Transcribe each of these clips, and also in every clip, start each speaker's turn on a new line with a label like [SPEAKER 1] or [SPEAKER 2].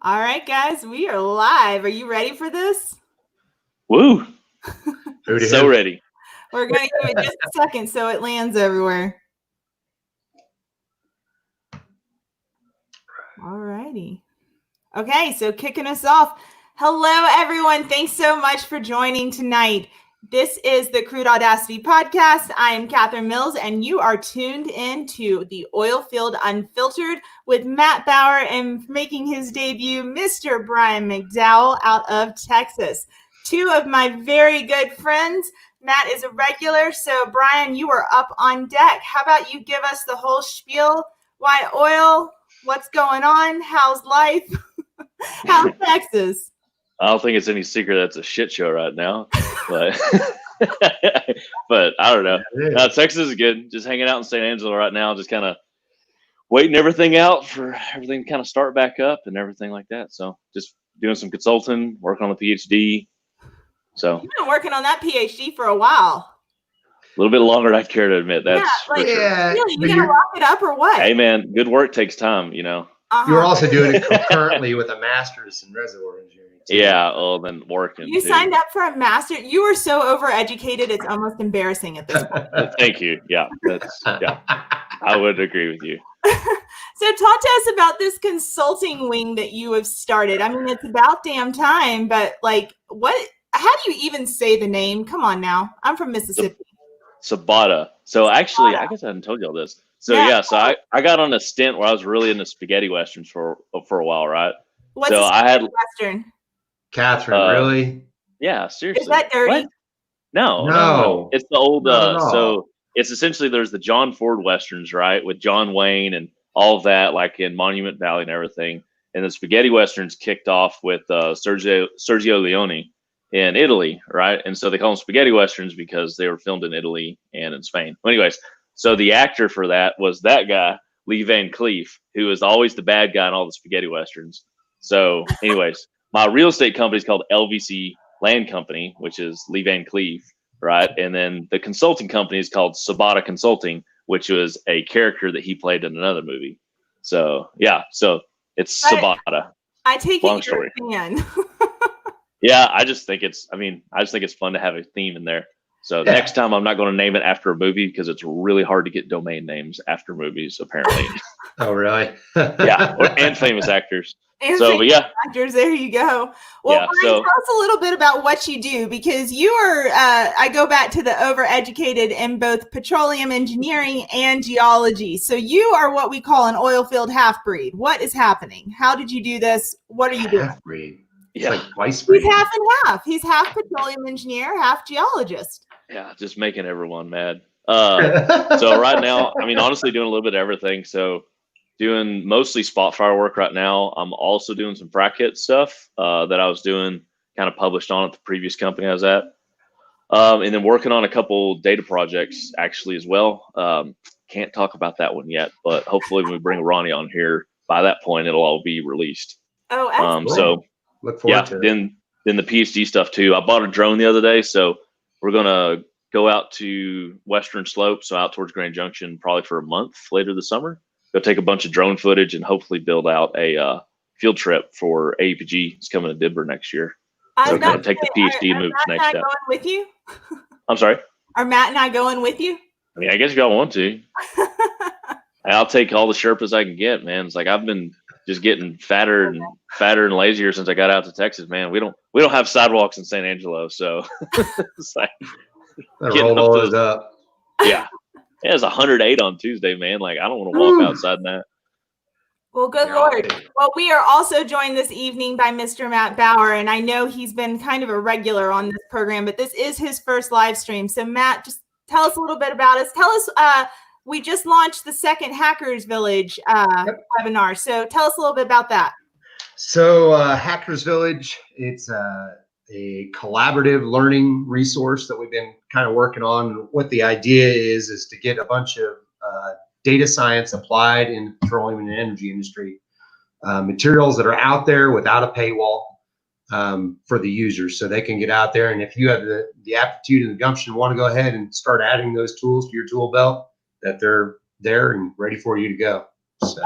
[SPEAKER 1] All right, guys, we are live. Are you ready for this?
[SPEAKER 2] Woo! So ready.
[SPEAKER 1] We're going to give it just a second so it lands everywhere. All righty. Okay, so kicking us off. Hello, everyone. Thanks so much for joining tonight. This is the Crude Audacity Podcast. I am Catherine Mills, and you are tuned in to the Oilfield Unfiltered with Matt Bauer and making his debut, Mr. Bryan McDowell out of Texas. Two of my very good friends. Matt is a regular, so Bryan, you are up on deck. How about you give us the whole spiel? Why oil? What's going on? How's life? How's Texas?
[SPEAKER 2] I don't think it's any secret that's a shit show right now, but but I don't know. Texas is good. Just hanging out in San Angelo right now, just kind of waiting everything out for everything to kind of start back up and everything like that. So just doing some consulting, working on the PhD. So
[SPEAKER 1] you've been working on that PhD for a while.
[SPEAKER 2] A little bit longer than I care to admit. That's
[SPEAKER 1] like,
[SPEAKER 2] for sure.
[SPEAKER 1] Really, you gonna lock it up or what?
[SPEAKER 2] Hey man, good work takes time, you know.
[SPEAKER 3] You're also doing it concurrently with a master's in reservoir engineering. Too.
[SPEAKER 2] Yeah, then working.
[SPEAKER 1] You signed up for a master. You were so overeducated; it's almost embarrassing at this point.
[SPEAKER 2] Thank you. Yeah, I would agree with you.
[SPEAKER 1] So, talk to us about this consulting wing that you have started. I mean, it's about damn time, but like, what? How do you even say the name? Come on now, I'm from Mississippi.
[SPEAKER 2] Sabata. So actually, I guess I hadn't told you all this. So so I got on a stint where I was really into spaghetti westerns for a while, right?
[SPEAKER 1] What's a spaghetti western?
[SPEAKER 3] Catherine, really?
[SPEAKER 2] Yeah, seriously.
[SPEAKER 1] Is that dirty?
[SPEAKER 2] What? No. It's the old. So it's essentially there's the John Ford westerns, right, with John Wayne and all of that, like in Monument Valley and everything. And the spaghetti westerns kicked off with Sergio Leone in Italy, right? And so they call them spaghetti westerns because they were filmed in Italy and in Spain. Well, anyways, so the actor for that was that guy, Lee Van Cleef, who is always the bad guy in all the spaghetti westerns. So anyways, my real estate company is called LVC Land Company, which is Lee Van Cleef, right? And then the consulting company is called Sabata Consulting, which was a character that he played in another movie. So so it's Sabata.
[SPEAKER 1] I take
[SPEAKER 2] Long
[SPEAKER 1] it you're a fan.
[SPEAKER 2] Yeah, I just think it's fun to have a theme in there. So next time I'm not going to name it after a movie because it's really hard to get domain names after movies, apparently.
[SPEAKER 3] Oh, really?
[SPEAKER 2] And famous actors.
[SPEAKER 1] Actors, there you go. Well, Bryan, tell us a little bit about what you do, because you are, I go back to the overeducated in both petroleum engineering and geology. So you are what we call an oil field half-breed. What is happening? How did you do this? What are you doing?
[SPEAKER 3] Half-breed.
[SPEAKER 2] Yeah.
[SPEAKER 3] Like twice breed.
[SPEAKER 1] He's half and half. He's half petroleum engineer, half geologist.
[SPEAKER 2] Yeah, just making everyone mad. So right now, I mean, honestly, doing a little bit of everything. So doing mostly spot fire work right now. I'm also doing some frac hit stuff that I was doing, kind of published on at the previous company I was at. And then working on a couple data projects actually as well. Can't talk about that one yet, but hopefully when we bring Ronnie on here, by that point, it'll all be released.
[SPEAKER 1] Oh, excellent.
[SPEAKER 2] So
[SPEAKER 3] look forward to it.
[SPEAKER 2] Then the PhD stuff too. I bought a drone the other day, so we're gonna go out to Western Slope, so out towards Grand Junction, probably for a month later this summer. Go take a bunch of drone footage and hopefully build out a field trip for AEPG. It's coming to Denver next year. So kind of take the PhD and move to the next step.
[SPEAKER 1] Going with you?
[SPEAKER 2] I'm sorry?
[SPEAKER 1] Are Matt and I going with you?
[SPEAKER 2] I mean, I guess if y'all want to. I'll take all the Sherpas I can get, man. It's like I've been just getting fatter and lazier since I got out to Texas, man. We don't have sidewalks in San Angelo, so it's like
[SPEAKER 3] roll up.
[SPEAKER 2] Yeah. It was 108 on Tuesday, man. Like I don't want to walk outside in that.
[SPEAKER 1] Well, good Lord. Well, we are also joined this evening by Mr. Matt Bauer, and I know he's been kind of a regular on this program, but this is his first live stream. So Matt, just tell us a little bit about us. Tell us, we just launched the second Hackers Village webinar. So tell us a little bit about that.
[SPEAKER 3] So Hackers Village, it's a collaborative learning resource that we've been kind of working on. What the idea is to get a bunch of data science applied in the petroleum and energy industry, materials that are out there without a paywall for the users, so they can get out there. And if you have the aptitude and the gumption to want to go ahead and start adding those tools to your tool belt, that they're there and ready for you to go. So.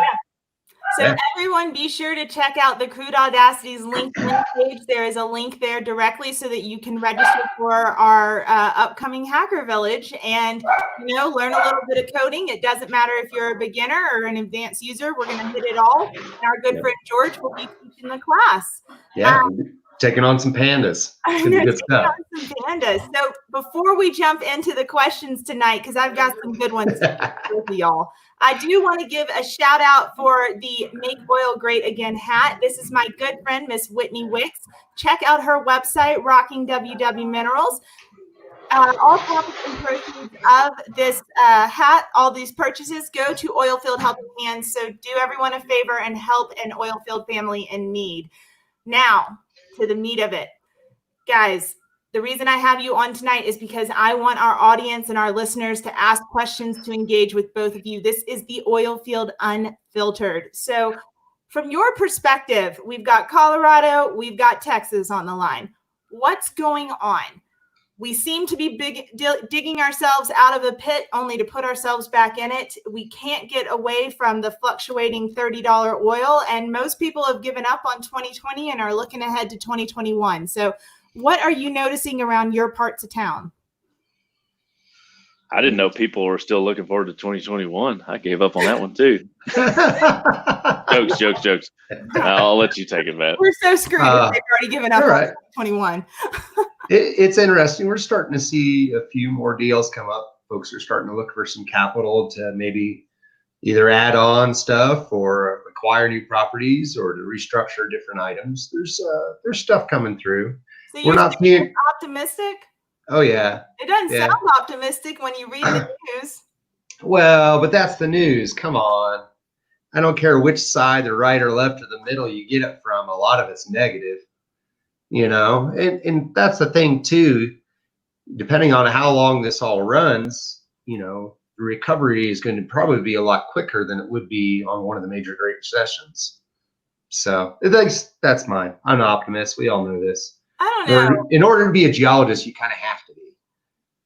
[SPEAKER 1] So everyone, be sure to check out the Crude Audacity's LinkedIn page. There is a link there directly so that you can register for our upcoming Hacker Village and, learn a little bit of coding. It doesn't matter if you're a beginner or an advanced user. We're going to hit it all. And our good friend George will be teaching the class.
[SPEAKER 3] Yeah, taking on some pandas. It's gonna be good stuff.
[SPEAKER 1] Some pandas. So before we jump into the questions tonight, because I've got some good ones for y'all, I do want to give a shout out for the Make Oil Great Again hat. This is my good friend, Miss Whitney Wicks. Check out her website, Rocking WW Minerals. All profits and proceeds of this hat, all these purchases go to Oilfield Helping Hands. So do everyone a favor and help an Oilfield family in need. Now, to the meat of it. Guys, the reason I have you on tonight is because I want our audience and our listeners to ask questions to engage with both of you. This is the Oilfield Unfiltered. So from your perspective, we've got Colorado, we've got Texas on the line. What's going on? We seem to be digging ourselves out of a pit only to put ourselves back in it. We can't get away from the fluctuating $30 oil, and most people have given up on 2020 and are looking ahead to 2021. So what are you noticing around your parts of town?
[SPEAKER 2] I didn't know people were still looking forward to 2021. I gave up on that one too. Jokes. I'll let you take it, Matt.
[SPEAKER 1] We're so screwed. They've already given up on 2021.
[SPEAKER 3] It's interesting. We're starting to see a few more deals come up. Folks are starting to look for some capital to maybe either add on stuff or acquire new properties or to restructure different items. There's stuff coming through.
[SPEAKER 1] So you're not being optimistic?
[SPEAKER 3] Oh yeah.
[SPEAKER 1] It doesn't sound optimistic when you read the news.
[SPEAKER 3] Well, but that's the news. Come on. I don't care which side, the right or left or the middle you get it from. A lot of it's negative. And that's the thing too, depending on how long this all runs, the recovery is going to probably be a lot quicker than it would be on one of the major Great Recessions. So that's mine. I'm an optimist. We all know this.
[SPEAKER 1] I don't know.
[SPEAKER 3] In order to be a geologist, you kind of have to be.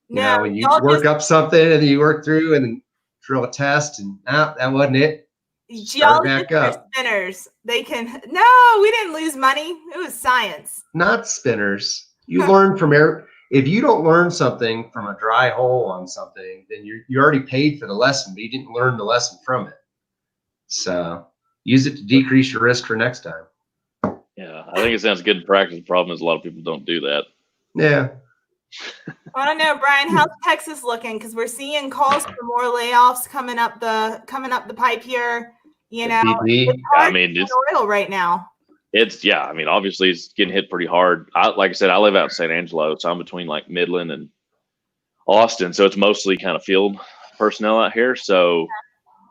[SPEAKER 3] When you work up something and then you work through and then drill a test and that wasn't it.
[SPEAKER 1] Geologists are spinners. We didn't lose money. It was science.
[SPEAKER 3] Not spinners. You learn from if you don't learn something from a dry hole on something, then you already paid for the lesson, but you didn't learn the lesson from it. So use it to decrease your risk for next time.
[SPEAKER 2] Yeah, I think it sounds good in practice. The problem is a lot of people don't do that.
[SPEAKER 3] Yeah.
[SPEAKER 1] I don't know, Brian. How's Texas looking? Because we're seeing calls for more layoffs coming up the pipe here. It's hard to get oil right now.
[SPEAKER 2] Obviously it's getting hit pretty hard. Like I said, I live out in San Angelo, so I'm between like Midland and Austin. So it's mostly kind of field personnel out here. So,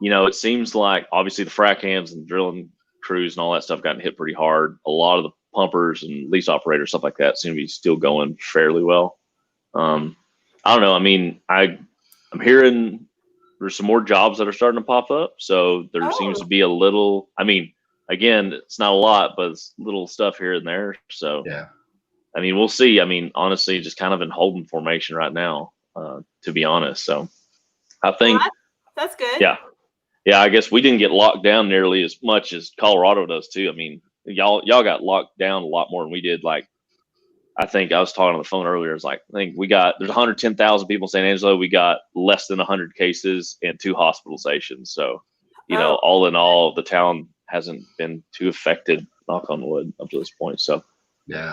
[SPEAKER 2] it seems like obviously the frac hands and drilling crews and all that stuff gotten hit pretty hard. A lot of the pumpers and lease operators, stuff like that, seem to be still going fairly well. I don't know. I'm hearing there's some more jobs that are starting to pop up. So there seems to be a little, again, it's not a lot, but it's little stuff here and there. So, we'll see. Honestly, just kind of in holding formation right now, to be honest. So I think
[SPEAKER 1] that's good.
[SPEAKER 2] Yeah. I guess we didn't get locked down nearly as much as Colorado does too. Y'all got locked down a lot more than we did. Like, I think I was talking on the phone earlier. It's like, I think there's 110,000 people in San Angelo. We got less than 100 cases and 2 hospitalizations. So, all in all, the town hasn't been too affected, knock on wood, up to this point. So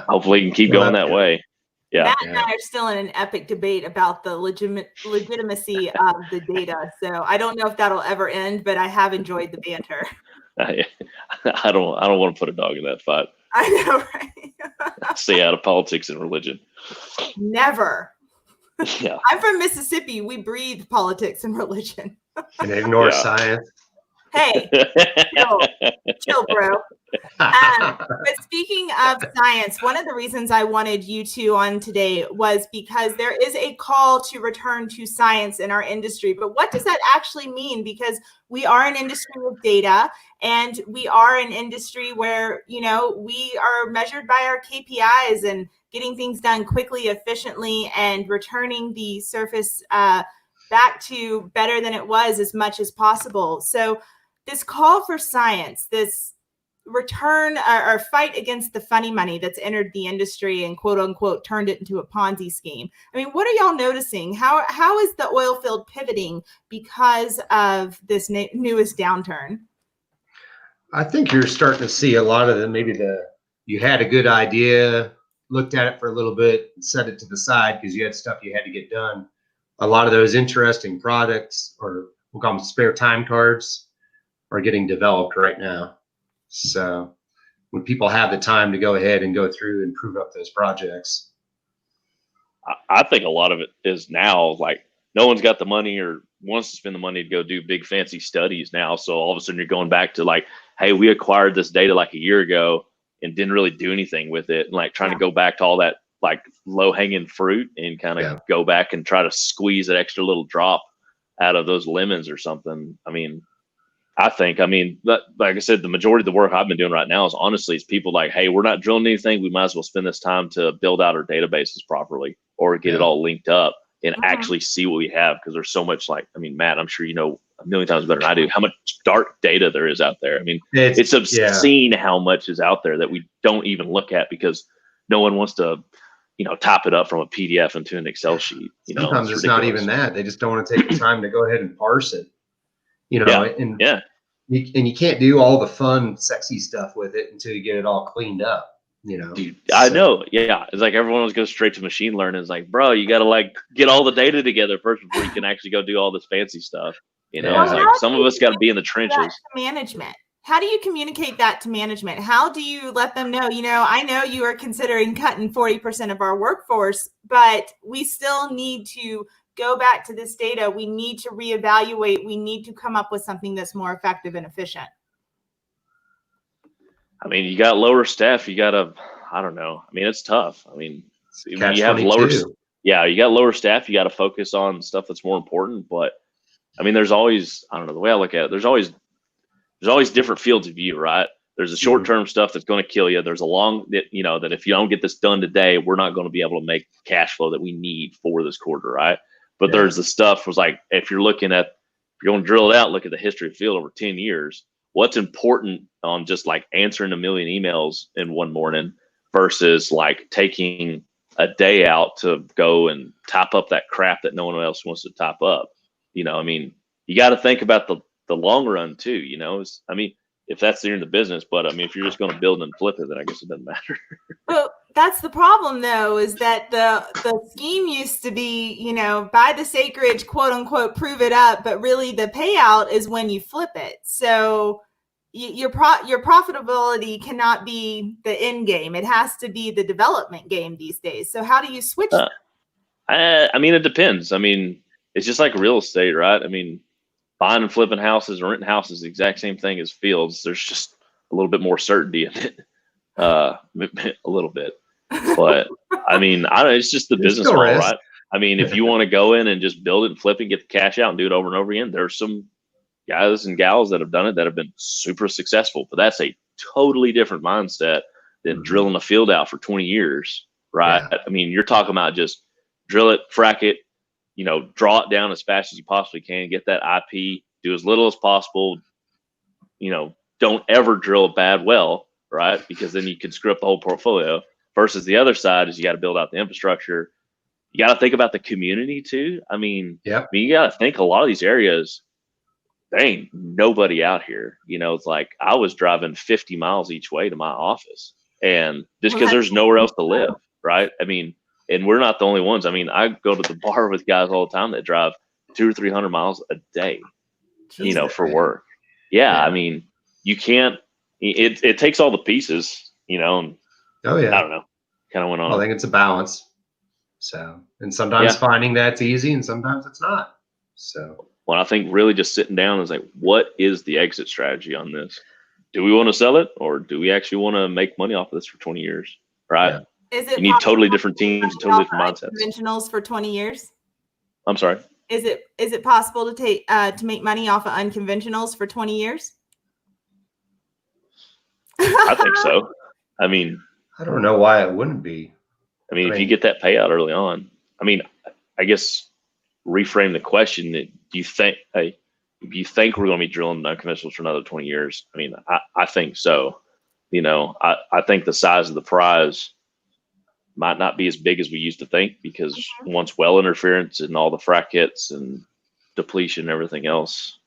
[SPEAKER 2] hopefully you can keep going that way. Yeah.
[SPEAKER 1] Matt and I are still in an epic debate about the legitimacy of the data. So I don't know if that'll ever end, but I have enjoyed the banter.
[SPEAKER 2] I don't want to put a dog in that fight.
[SPEAKER 1] I know, right?
[SPEAKER 2] Stay out of politics and religion.
[SPEAKER 1] Never.
[SPEAKER 2] Yeah.
[SPEAKER 1] I'm from Mississippi. We breathe politics and religion.
[SPEAKER 3] And ignore science.
[SPEAKER 1] Hey, chill, bro. But speaking of science, one of the reasons I wanted you two on today was because there is a call to return to science in our industry. But what does that actually mean? Because we are an industry with data, and we are an industry where, we are measured by our KPIs and getting things done quickly, efficiently, and returning the surface back to better than it was as much as possible. So this call for science, this return or fight against the funny money that's entered the industry and quote unquote turned it into a Ponzi scheme. I mean, what are y'all noticing? How is the oil field pivoting because of this newest downturn?
[SPEAKER 3] I think you're starting to see a lot of you had a good idea, looked at it for a little bit, and set it to the side because you had stuff you had to get done. A lot of those interesting products, or we'll call them spare time cards, are getting developed right now. So when people have the time to go ahead and go through and prove up those projects.
[SPEAKER 2] I think a lot of it is now like no one's got the money or wants to spend the money to go do big fancy studies now. So all of a sudden you're going back to like, hey, we acquired this data like a year ago and didn't really do anything with it. And like trying to go back to all that like low hanging fruit and kind of go back and try to squeeze that extra little drop out of those lemons or something. I mean, like I said, the majority of the work I've been doing right now is honestly, it's people like, hey, we're not drilling anything. We might as well spend this time to build out our databases properly or get it all linked up and actually see what we have. Because there's so much like, I mean, Matt, I'm sure you know a million times better than I do how much dark data there is out there. I mean, it's obscene how much is out there that we don't even look at because no one wants to, type it up from a PDF into an Excel sheet.
[SPEAKER 3] Sometimes it's not even that. They just don't want to take the time to go ahead and parse it. And you can't do all the fun, sexy stuff with it until you get it all cleaned up.
[SPEAKER 2] Dude, I know. Yeah. It's like everyone was going straight to machine learning. It's like, bro, you got to like get all the data together first before you can actually go do all this fancy stuff. It's like some of us got to be in the trenches.
[SPEAKER 1] Management. How do you communicate that to management? How do you let them know, I know you are considering cutting 40% of our workforce, but we still need to go back to this data. We need to reevaluate. We need to come up with something that's more effective and efficient.
[SPEAKER 2] I mean, you got lower staff. You got to, I don't know. I mean, it's tough. I mean, when you have you got lower staff. You got to focus on stuff that's more important. But I mean, there's always, I don't know, the way I look at it, there's always different fields of view, right? There's the short-term stuff that's going to kill you. There's a long, that if you don't get this done today, we're not going to be able to make cash flow that we need for this quarter, right? But there's the stuff was like, if you're going to drill it out, look at the history of the field over 10 years, what's important on just like answering a million emails in one morning versus like taking a day out to go and type up that crap that no one else wants to type up. I mean, you got to think about the long run too, I mean, if that's in the business, but I mean, if you're just going to build and flip it, then I guess it doesn't matter.
[SPEAKER 1] Well, that's the problem though, is that the scheme used to be, buy this acreage, quote unquote, prove it up, but really the payout is when you flip it. So your profitability cannot be the end game. It has to be the development game these days. So how do you switch?
[SPEAKER 2] I mean, it depends. I mean, it's just like real estate, right? I mean, buying and flipping houses or renting houses is the exact same thing as fields. There's just a little bit more certainty in it, a little bit. But I mean, it's just the business model, right? I mean, if you want to go in and just build it and flip it, get the cash out and do it over and over again, there's some guys and gals that have done it that have been super successful. But that's a totally different mindset than drilling a field out for 20 years, right? Yeah. I mean, you're talking about just drill it, frack it, draw it down as fast as you possibly can, get that IP, do as little as possible, don't ever drill a bad well, right? Because then you can screw up the whole portfolio. Versus the other side is you got to build out the infrastructure. You got to think about the community too. I mean, you got to think a lot of these areas, there ain't nobody out here. It's like I was driving 50 miles each way to my office, and just because there's nowhere else to live, right? I mean, and we're not the only ones. I mean, I go to the bar with guys all the time that drive 200 or 300 miles a day, for work. Yeah. I mean, you can't, it takes all the pieces, and I don't know, kind of went on.
[SPEAKER 3] I think it's a balance. So, and sometimes finding that's easy and sometimes it's not. So,
[SPEAKER 2] well, I think really just sitting down is like, what is the exit strategy on this? Do we want to sell it, or do we actually want to make money off of this for 20 years? Right.
[SPEAKER 3] Yeah.
[SPEAKER 2] You need totally different teams and totally different mindsets.
[SPEAKER 1] Conventionals for 20 years.
[SPEAKER 2] I'm sorry.
[SPEAKER 1] Is it possible to make money off of unconventionals for 20 years?
[SPEAKER 2] I think so. I mean,
[SPEAKER 3] I don't know why it wouldn't be.
[SPEAKER 2] I mean, if you get that payout early on, I mean, I guess reframe the question. Do you think, hey, you think we're going to be drilling unconventionals for another 20 years? I mean, I think so. You know, I think the size of the prize might not be as big as we used to think, because once well interference and all the frac hits and depletion and everything else,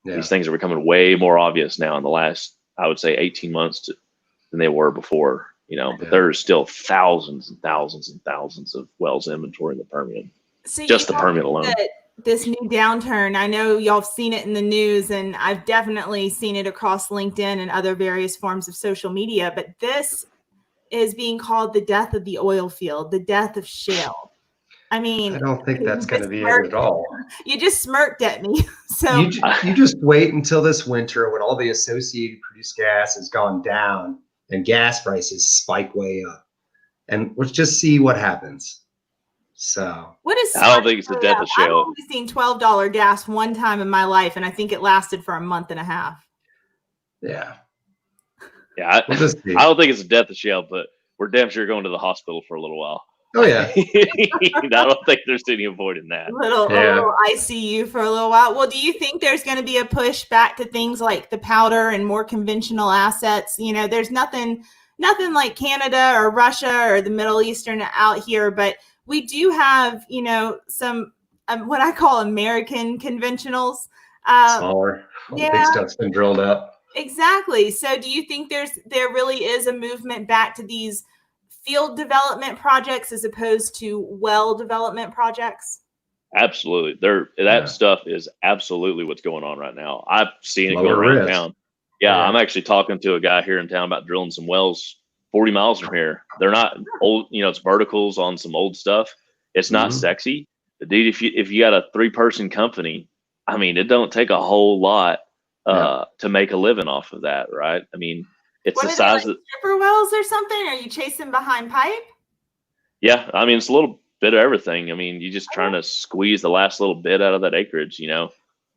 [SPEAKER 2] these things are becoming way more obvious now in the last, I would say, 18 months than they were before. You know, but there's still thousands and thousands and thousands of wells inventory in the Permian.
[SPEAKER 1] So
[SPEAKER 2] just the Permian alone.
[SPEAKER 1] This new downturn, I know y'all have seen it in the news, and I've definitely seen it across LinkedIn and other various forms of social media, but this is being called the death of the oil field, the death of shale. I mean,
[SPEAKER 3] I don't think that's going to be it at all.
[SPEAKER 1] You just smirked at me. So
[SPEAKER 3] you just wait until this winter when all the associated produced gas has gone down and gas prices spike way up, and let's just see what happens. So
[SPEAKER 2] I don't think it's the death of shale.
[SPEAKER 1] I've only seen $12 gas one time in my life, and I think it lasted for a month and a half.
[SPEAKER 3] Yeah.
[SPEAKER 2] Yeah, I don't think it's the death of shale, but we're damn sure going to the hospital for a little while.
[SPEAKER 3] Oh yeah.
[SPEAKER 2] I don't think there's any avoiding that.
[SPEAKER 1] A little ICU for a little while. Well, do you think there's going to be a push back to things like the powder and more conventional assets? You know, there's nothing like Canada or Russia or the Middle Eastern out here, but we do have, you know, some what I call American conventionals.
[SPEAKER 3] Smaller. The big stuff's been drilled up.
[SPEAKER 1] Exactly. So do you think there really is a movement back to these field development projects as opposed to well development projects?
[SPEAKER 2] Absolutely. That stuff is absolutely what's going on right now. I've seen it go around town. Yeah, I'm actually talking to a guy here in town about drilling some wells 40 miles from here. They're not old, you know, it's verticals on some old stuff. It's not sexy. But dude, if you got a 3-person company, I mean, it don't take a whole lot to make a living off of that, right? I mean, it's the size of
[SPEAKER 1] stripper wells or something. Are you chasing behind pipe?
[SPEAKER 2] Yeah, I mean, it's a little bit of everything. I mean, you're just trying to squeeze the last little bit out of that acreage, you know,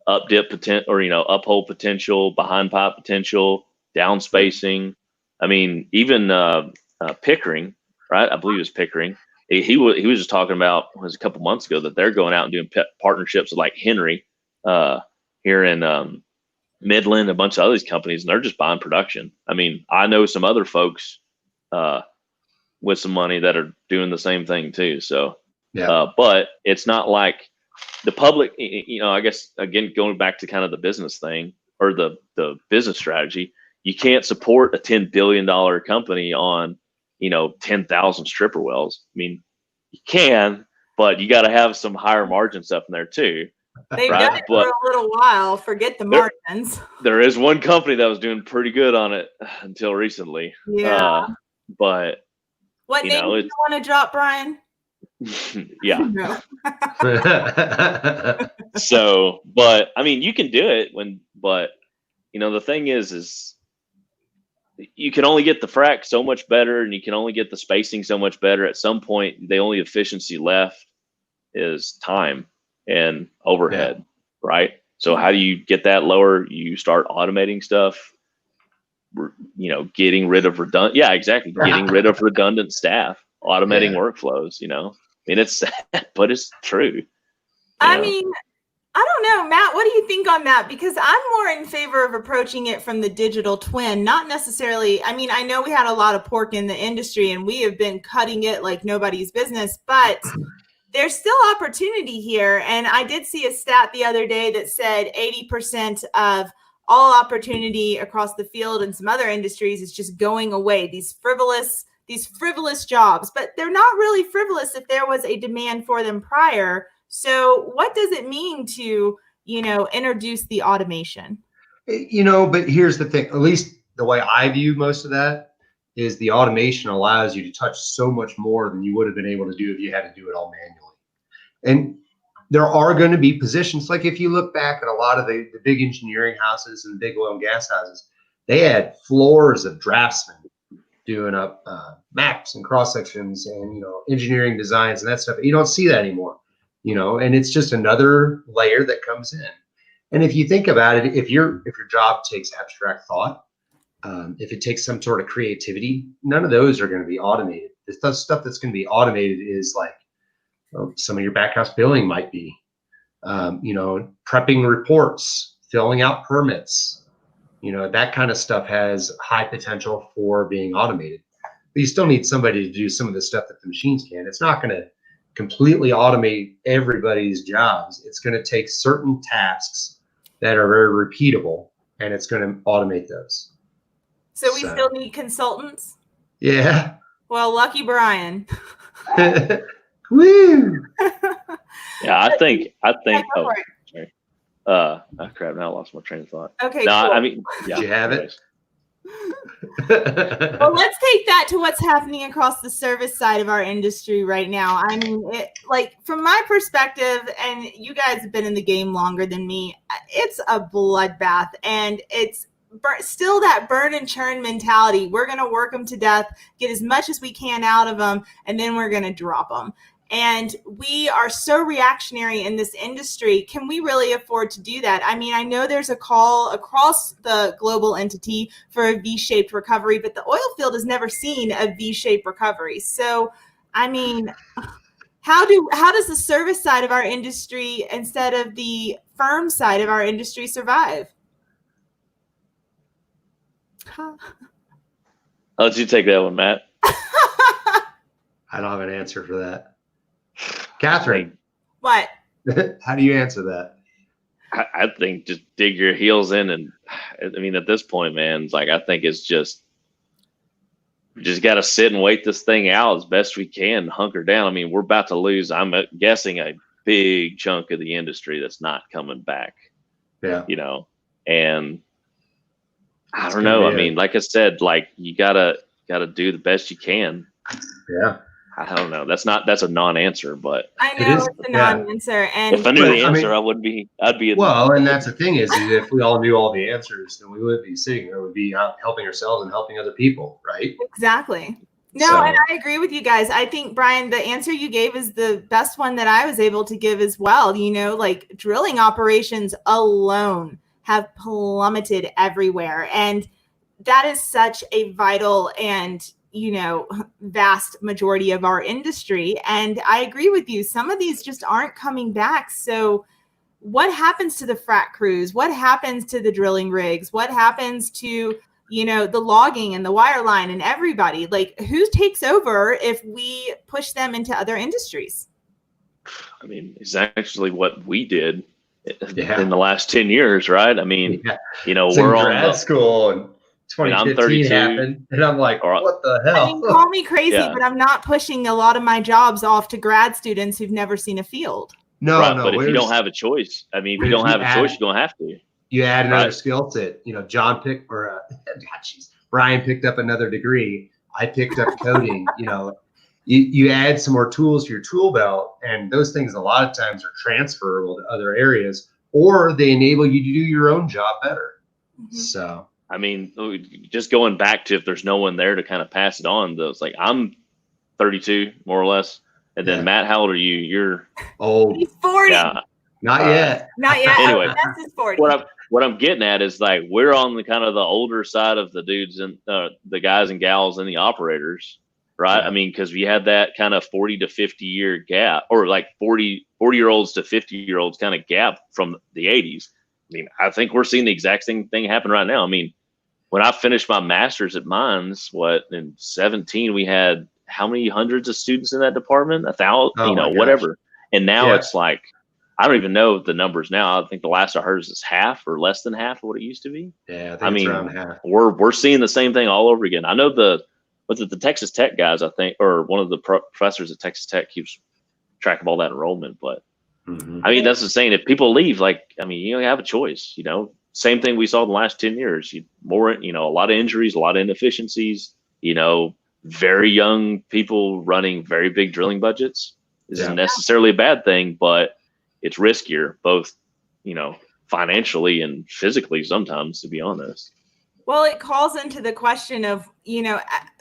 [SPEAKER 2] up dip potential, or, you know, uphole potential, behind pipe potential, down spacing. I mean, even Pickering, right? I believe it was Pickering. He was just talking about, it was a couple months ago, that they're going out and doing partnerships with like Henry here in Midland, a bunch of other these companies, and they're just buying production. I mean, I know some other folks with some money that are doing the same thing too. So, but it's not like the public, you know, I guess, again, going back to kind of the business thing or the business strategy, you can't support a $10 billion company on, you know, 10,000 stripper wells. I mean, you can, but you got to have some higher margin stuff in there too.
[SPEAKER 1] They've done it for a little while. Forget the margins.
[SPEAKER 2] There is one company that was doing pretty good on it until recently.
[SPEAKER 1] Yeah.
[SPEAKER 2] But
[SPEAKER 1] what name do you want to drop, Bryan?
[SPEAKER 2] Yeah. So, but I mean, you can do it but you know, the thing is you can only get the frac so much better, and you can only get the spacing so much better. At some point, the only efficiency left is time and overhead, right? So how do you get that lower? You start automating stuff, you know, getting rid of getting rid of redundant staff, automating workflows, you know. I mean, it's sad, but it's true.
[SPEAKER 1] I mean, I don't know, Matt, what do you think on that? Because I'm more in favor of approaching it from the digital twin, not necessarily. I mean, I know we had a lot of pork in the industry and we have been cutting it like nobody's business, but there's still opportunity here. And I did see a stat the other day that said 80% of all opportunity across the field and some other industries is just going away. These frivolous jobs, but they're not really frivolous if there was a demand for them prior. So what does it mean to, you know, introduce the automation?
[SPEAKER 3] You know, but here's the thing, at least the way I view most of that is the automation allows you to touch so much more than you would have been able to do if you had to do it all manually. And there are going to be positions, like if you look back at a lot of the big engineering houses and big oil and gas houses, they had floors of draftsmen doing up maps and cross sections and, you know, engineering designs and that stuff. You don't see that anymore. You know, and it's just another layer that comes in. And if you think about it, if your job takes abstract thought, if it takes some sort of creativity, none of those are going to be automated. The stuff that's going to be automated is like, well, some of your backhouse billing might be, you know, prepping reports, filling out permits, that kind of stuff has high potential for being automated. But you still need somebody to do some of the stuff that the machines can. It's not going to completely automate everybody's jobs. It's going to take certain tasks that are very repeatable, and it's going to automate those.
[SPEAKER 1] So we still need consultants?
[SPEAKER 3] Yeah.
[SPEAKER 1] Well, lucky Bryan.
[SPEAKER 3] Woo!
[SPEAKER 2] Yeah, I think.
[SPEAKER 1] Yeah,
[SPEAKER 2] Oh, sorry. Crap! Now I lost my train of thought.
[SPEAKER 1] Okay.
[SPEAKER 2] No,
[SPEAKER 1] cool.
[SPEAKER 2] I mean, yeah.
[SPEAKER 3] Did you have it?
[SPEAKER 1] Well, let's take that to what's happening across the service side of our industry right now. I mean, from my perspective, and you guys have been in the game longer than me, it's a bloodbath, and it's still that burn and churn mentality. We're going to work them to death, get as much as we can out of them, and then we're going to drop them. And we are so reactionary in this industry. Can we really afford to do that? I mean, I know there's a call across the global entity for a V-shaped recovery, but the oil field has never seen a V-shaped recovery. So, I mean, how does the service side of our industry instead of the firm side of our industry survive?
[SPEAKER 2] I'll let you take that one, Matt.
[SPEAKER 3] I don't have an answer for that. Catherine.
[SPEAKER 1] What?
[SPEAKER 3] How do you answer that?
[SPEAKER 2] I think just dig your heels in, and I mean, at this point, man, it's like, I think it's just, we just got to sit and wait this thing out as best we can, hunker down. I mean, we're about to lose, I'm guessing, a big chunk of the industry that's not coming back.
[SPEAKER 3] Yeah.
[SPEAKER 2] And I don't know. I mean, like I said, like, you gotta do the best you can.
[SPEAKER 3] Yeah.
[SPEAKER 2] I don't know. That's a non-answer, but
[SPEAKER 1] I know it's a non-answer. And
[SPEAKER 2] if I knew the answer, I'd be.
[SPEAKER 3] Well, and that's the thing is if we all knew all the answers, then we wouldn't be sitting there. We'd be out helping ourselves and helping other people, right?
[SPEAKER 1] Exactly. No, and I agree with you guys. I think, Bryan, the answer you gave is the best one that I was able to give as well. Like drilling operations alone have plummeted everywhere. And that is such a vital and vast majority of our industry. And I agree with you. Some of these just aren't coming back. So what happens to the frac crews? What happens to the drilling rigs? What happens to, the logging and the wireline and everybody? Like, who takes over if we push them into other industries?
[SPEAKER 2] I mean, it's actually what we did in the last 10 years, right? I mean, we're all
[SPEAKER 3] grad school and 2015 happened, and I'm like, what the hell?
[SPEAKER 1] I mean, call me crazy, but I'm not pushing a lot of my jobs off to grad students who've never seen a field.
[SPEAKER 3] No,
[SPEAKER 2] but if you don't have a choice, I mean, if you don't have a choice, you're going to have to.
[SPEAKER 3] You add another skill set. Bryan picked up another degree. I picked up coding. You add some more tools to your tool belt, and those things a lot of times are transferable to other areas, or they enable you to do your own job better. Mm-hmm. So.
[SPEAKER 2] I mean, just going back to if there's no one there to kind of pass it on, it's like, I'm 32 more or less. And then Matt, how old are you? You're
[SPEAKER 3] old.
[SPEAKER 1] He's 40.
[SPEAKER 2] Yeah.
[SPEAKER 3] Not yet.
[SPEAKER 2] Anyway,
[SPEAKER 1] that's his 40.
[SPEAKER 2] What I'm getting at is like, we're on the kind of the older side of the dudes and the guys and gals and the operators, right? Yeah. I mean, because we had that kind of 40 to 50 year gap, or like 40-year-olds to 50-year-olds kind of gap from the 80s. I mean, I think we're seeing the exact same thing happen right now. I mean, when I finished my master's at Mines, in 17, we had how many hundreds of students in that department? 1,000, whatever. And now it's like, I don't even know the numbers now. I think the last I heard is half or less than half of what it used to be.
[SPEAKER 3] Yeah, I think it's around half.
[SPEAKER 2] We're seeing the same thing all over again. I know the Texas Tech guys, I think, or one of the professors at Texas Tech keeps track of all that enrollment. But I mean, that's the saying. If people leave, you don't have a choice. Same thing we saw in the last 10 years. A lot of injuries, a lot of inefficiencies. Very young people running very big drilling budgets isn't necessarily a bad thing, but it's riskier, both financially and physically sometimes, to be honest.
[SPEAKER 1] Well, it calls into the question of,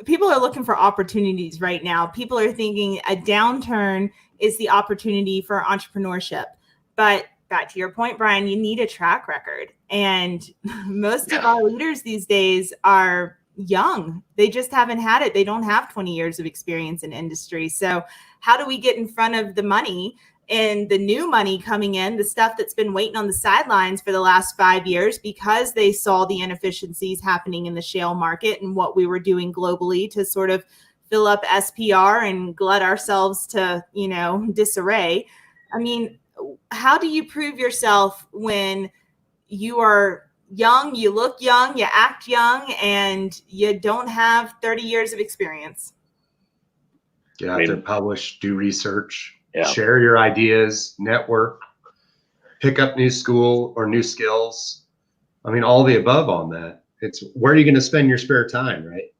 [SPEAKER 1] people are looking for opportunities right now. People are thinking a downturn is the opportunity for entrepreneurship. But back to your point, Bryan, you need a track record. And most of our leaders these days are young. They just haven't had it. They don't have 20 years of experience in industry. So how do we get in front of the money in the new money coming in, the stuff that's been waiting on the sidelines for the last 5 years because they saw the inefficiencies happening in the shale market and what we were doing globally to sort of fill up SPR and glut ourselves to, disarray. I mean, how do you prove yourself when you are young, you look young, you act young, and you don't have 30 years of experience?
[SPEAKER 3] Get out there, publish, do research, share your ideas, network, pick up new school or new skills. I mean, all the above on that. It's where are you going to spend your spare time, right?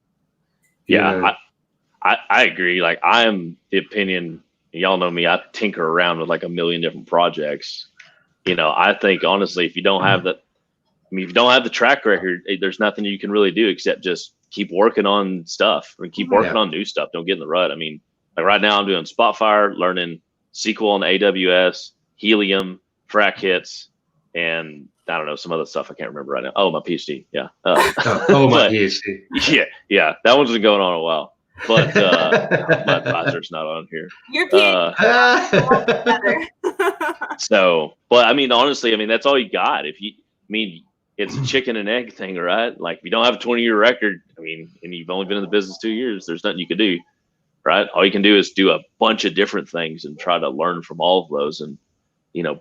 [SPEAKER 2] I agree. Like, I am the opinion, y'all know me, I tinker around with like a million different projects. I think honestly, if you don't have the track record, there's nothing you can really do except just keep working on stuff and keep working on new stuff. Don't get in the rut. I mean, like right now I'm doing Spotfire, learning SQL on AWS, Helium, frac hits, and I don't know, some other stuff I can't remember right now. Oh, my PhD. Yeah.
[SPEAKER 3] My PhD.
[SPEAKER 2] Yeah. That one's been going on a while. But my advisor's not on here.
[SPEAKER 1] Your PhD.
[SPEAKER 2] So, but I mean, honestly, that's all you got. It's a chicken and egg thing, right? Like, if you don't have a 20-year record, and you've only been in the business 2 years, there's nothing you can do, right? All you can do is do a bunch of different things and try to learn from all of those and,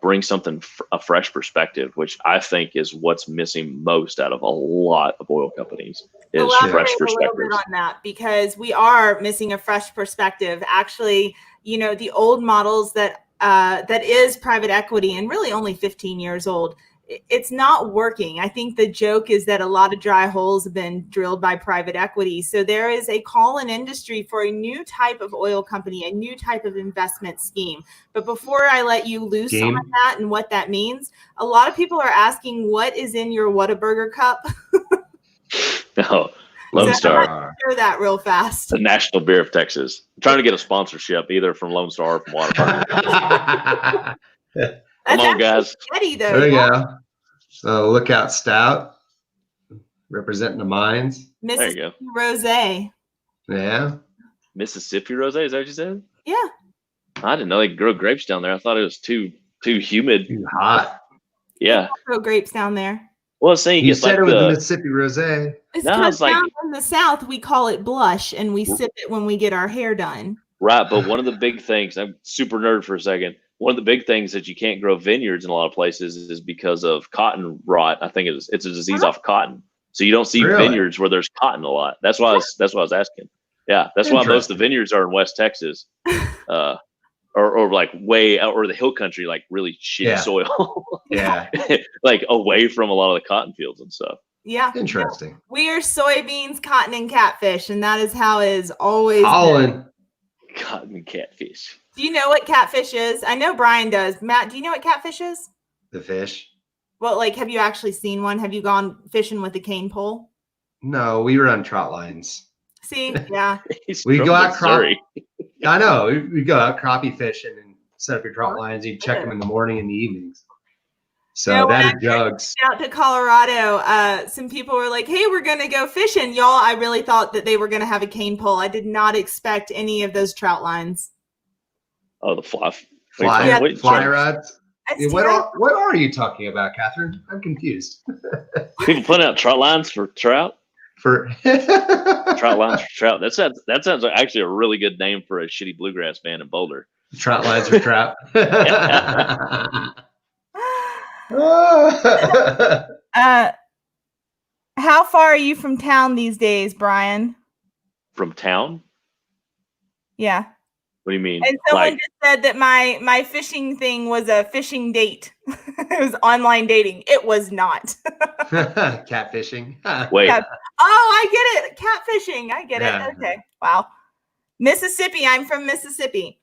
[SPEAKER 2] bring something, a fresh perspective, which I think is what's missing most out of a lot of oil companies is fresh perspectives.
[SPEAKER 1] A little bit on that, because we are missing a fresh perspective. Actually, the old models that is private equity and really only 15 years old, it's not working. I think the joke is that a lot of dry holes have been drilled by private equity. So there is a call in industry for a new type of oil company, a new type of investment scheme. But before I let you loose on that and what that means, a lot of people are asking, what is in your Whataburger cup?
[SPEAKER 2] No, Lone Star.
[SPEAKER 1] Hear that real fast.
[SPEAKER 2] The national beer of Texas. I'm trying to get a sponsorship either from Lone Star or from Whataburger. Come on, guys.
[SPEAKER 1] Steady, though.
[SPEAKER 3] There you go. So Lookout Stout, representing the mines.
[SPEAKER 1] Mississippi Rosé.
[SPEAKER 3] Yeah.
[SPEAKER 2] Mississippi Rosé, is that what you said?
[SPEAKER 1] Yeah.
[SPEAKER 2] I didn't know they grow grapes down there. I thought it was too humid.
[SPEAKER 3] Too hot.
[SPEAKER 2] Yeah.
[SPEAKER 1] Grow grapes down there.
[SPEAKER 2] Well, saying
[SPEAKER 3] you said it was the Mississippi Rosé.
[SPEAKER 1] It's because down in the South, we call it blush, and we sip it when we get our hair done.
[SPEAKER 2] Right, but one of the big things, I'm super nerd for a second. One of the big things that you can't grow vineyards in a lot of places is because of cotton rot. I think it's a disease off cotton. So you don't see vineyards where there's cotton a lot. That's why I was asking. Yeah, that's why most of the vineyards are in West Texas, or like way out, or the hill country, like really shitty soil. Like away from a lot of the cotton fields and stuff.
[SPEAKER 1] Yeah,
[SPEAKER 3] interesting.
[SPEAKER 1] We are soybeans, cotton, and catfish, and that is how it is always.
[SPEAKER 2] Cotton and catfish.
[SPEAKER 1] Do you know what catfish is? I know Brian does. Matt, do you know what catfish is?
[SPEAKER 3] The fish.
[SPEAKER 1] Well, like, have you actually seen one? Have you gone fishing with a cane pole?
[SPEAKER 3] No, we run trout lines.
[SPEAKER 1] See, yeah.
[SPEAKER 3] We go out I know. We go out crappie fishing and set up your trout lines. You check them in the morning and the evenings. So that is jugs.
[SPEAKER 1] Out to Colorado, some people were like, "Hey, we're gonna go fishing, y'all." I really thought that they were gonna have a cane pole. I did not expect any of those trout lines.
[SPEAKER 2] Oh, the fly
[SPEAKER 3] rods. What are you talking about, Catherine? I'm confused.
[SPEAKER 2] People putting out trout lines for trout. Trout lines for trout. That sounds like actually a really good name for a shitty bluegrass band in Boulder.
[SPEAKER 3] Trout lines for trout.
[SPEAKER 1] How far are you from town these days, Brian?
[SPEAKER 2] From town?
[SPEAKER 1] Yeah.
[SPEAKER 2] What do you mean?
[SPEAKER 1] And someone just said that my fishing thing was a fishing date. It was online dating. It was not.
[SPEAKER 3] Catfishing.
[SPEAKER 2] Wait.
[SPEAKER 1] I get it. Catfishing. I get it. Okay. Wow. Mississippi. I'm from Mississippi.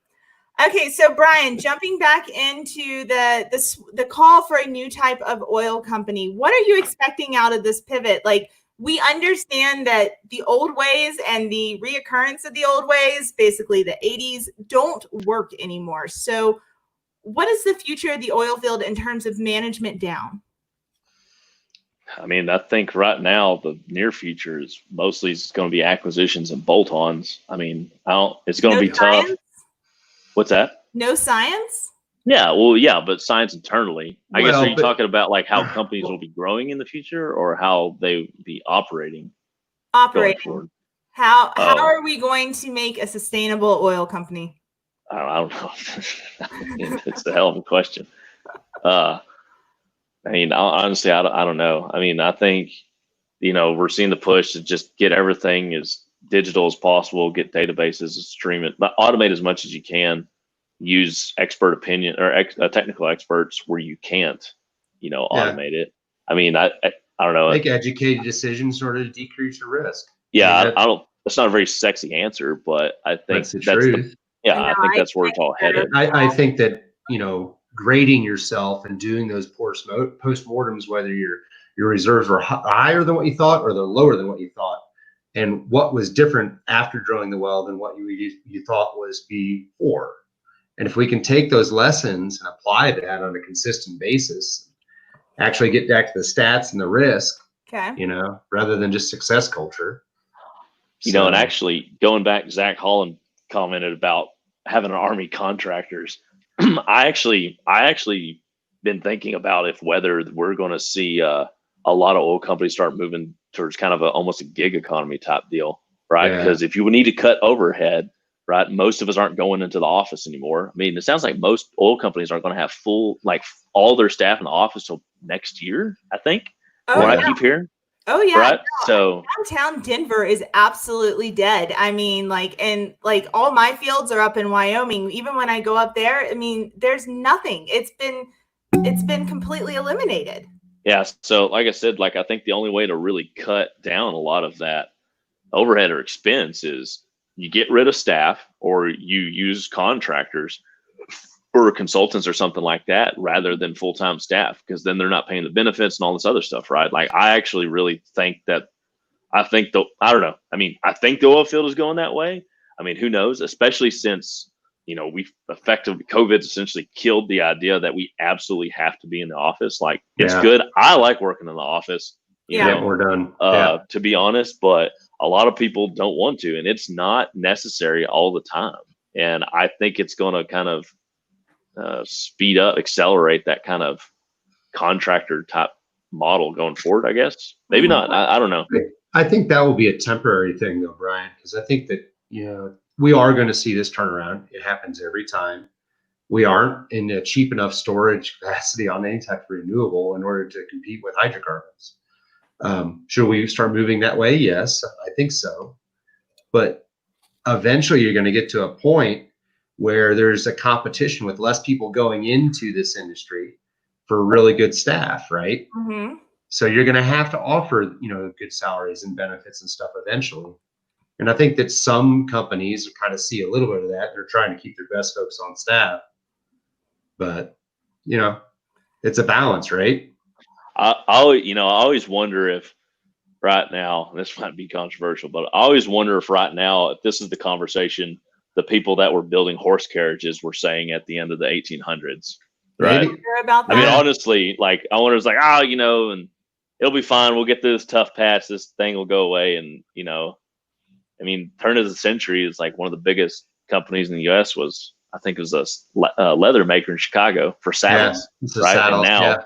[SPEAKER 1] Okay, so Brian, jumping back into the call for a new type of oil company, what are you expecting out of this pivot? Like, we understand that the old ways and the reoccurrence of the old ways, basically the 80s, don't work anymore. So what is the future of the oil field in terms of management down?
[SPEAKER 2] I think right now the near future is mostly going to be acquisitions and bolt-ons. It's going to be tough. What's that?
[SPEAKER 1] No science?
[SPEAKER 2] Yeah, well, yeah, but science internally. I guess, are you
[SPEAKER 3] But-
[SPEAKER 2] talking about like how companies will be growing in the future, or how they be operating? Going
[SPEAKER 1] Operating.
[SPEAKER 2] forward?
[SPEAKER 1] How are we going to make a sustainable oil company?
[SPEAKER 2] I don't know. It's a hell of a question. I mean, honestly, I don't know. I mean, I think, we're seeing the push to just get everything as digital as possible, get databases, stream it, but automate as much as you can. Use expert opinion or technical experts where you can't, automate it. I mean, I don't know.
[SPEAKER 3] Make educated decisions in order to decrease your risk.
[SPEAKER 2] Yeah, I don't. That's not a very sexy answer, but I think
[SPEAKER 3] that's the truth.
[SPEAKER 2] I think that's where it's all headed.
[SPEAKER 3] I think that, grading yourself and doing those postmortems, whether your reserves were higher than what you thought or they're lower than what you thought, and what was different after drilling the well than what you thought was before. And if we can take those lessons and apply that on a consistent basis, actually get back to the stats and the risk, rather than just success culture.
[SPEAKER 2] And actually going back, Zach Holland commented about having an army contractors. I actually been thinking about whether we're going to see a lot of oil companies start moving towards kind of almost a gig economy type deal, right?
[SPEAKER 3] Yeah.
[SPEAKER 2] Because if you need to cut overhead, right, most of us aren't going into the office anymore. I mean, it sounds like most oil companies aren't going to have all their staff in the office till next year, I think. I keep hearing.
[SPEAKER 1] Oh yeah.
[SPEAKER 2] Right.
[SPEAKER 1] No,
[SPEAKER 2] so
[SPEAKER 1] downtown Denver is absolutely dead. I mean, all my fields are up in Wyoming. Even when I go up there, I mean, there's nothing. It's been completely eliminated.
[SPEAKER 2] Yeah. So like I said, I think the only way to really cut down a lot of that overhead or expense is you get rid of staff or you use contractors or consultants or something like that rather than full-time staff, because then they're not paying the benefits and all this other stuff, right? I actually really think that I think the oil field is going that way. I mean, who knows, especially since, we've effectively COVID's essentially killed the idea that we absolutely have to be in the office. It's good. I like working in the office,
[SPEAKER 3] we're done.
[SPEAKER 2] To be honest, but a lot of people don't want to, and it's not necessary all the time. And I think it's going to kind of speed up, accelerate that kind of contractor type model going forward, I guess. Maybe not. I don't know.
[SPEAKER 3] I think that will be a temporary thing though, Brian, because I think that, we are going to see this turnaround. It happens every time. We aren't in a cheap enough storage capacity on any type of renewable in order to compete with hydrocarbons. Should we start moving that way? Yes, I think so. But eventually you're going to get to a point where there's a competition with less people going into this industry for really good staff, right?
[SPEAKER 1] Mm-hmm.
[SPEAKER 3] So you're going to have to offer, good salaries and benefits and stuff eventually. And I think that some companies kind of see a little bit of that. They're trying to keep their best folks on staff, but it's a balance, right?
[SPEAKER 2] I always wonder if right now, this might be controversial, but I always wonder if right now, if this is the conversation the people that were building horse carriages were saying at the end of the 1800s, right?
[SPEAKER 1] About that.
[SPEAKER 2] I mean, honestly, I wonder, it's and it'll be fine. We'll get through this tough patch. This thing will go away. And, I mean, turn of the century is one of the biggest companies in the U.S. was, I think it was a leather maker in Chicago for saddles, right?
[SPEAKER 3] Saddles,
[SPEAKER 2] and now,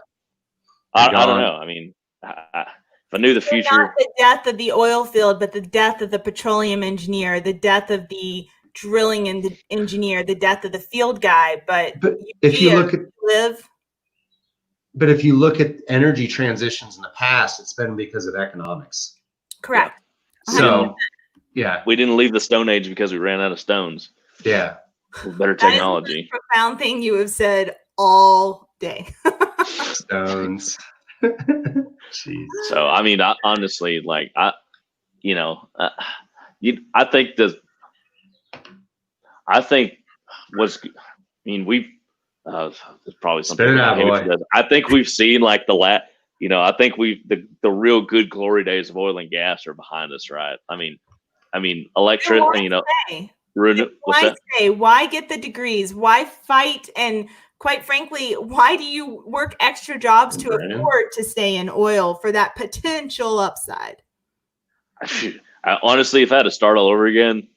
[SPEAKER 2] I don't know. I mean, if I knew the future.
[SPEAKER 1] Not the death of the oil field, but the death of the petroleum engineer, the death of the drilling engineer, the death of the field guy. But if you
[SPEAKER 3] look at energy transitions in the past, it's been because of economics.
[SPEAKER 1] Correct.
[SPEAKER 3] So, yeah,
[SPEAKER 2] we didn't leave the Stone Age because we ran out of stones.
[SPEAKER 3] Yeah,
[SPEAKER 2] better technology.
[SPEAKER 1] That is the most profound thing you have said all day.
[SPEAKER 3] Stones. Jeez.
[SPEAKER 2] So I mean, honestly, I think we've there's probably something. I think we've seen I think the real good glory days of oil and gas are behind us, right? I mean, electric,
[SPEAKER 1] why get the degrees? Why fight? And quite frankly, why do you work extra jobs to afford to stay in oil for that potential upside?
[SPEAKER 2] Honestly, if I had to start all over again,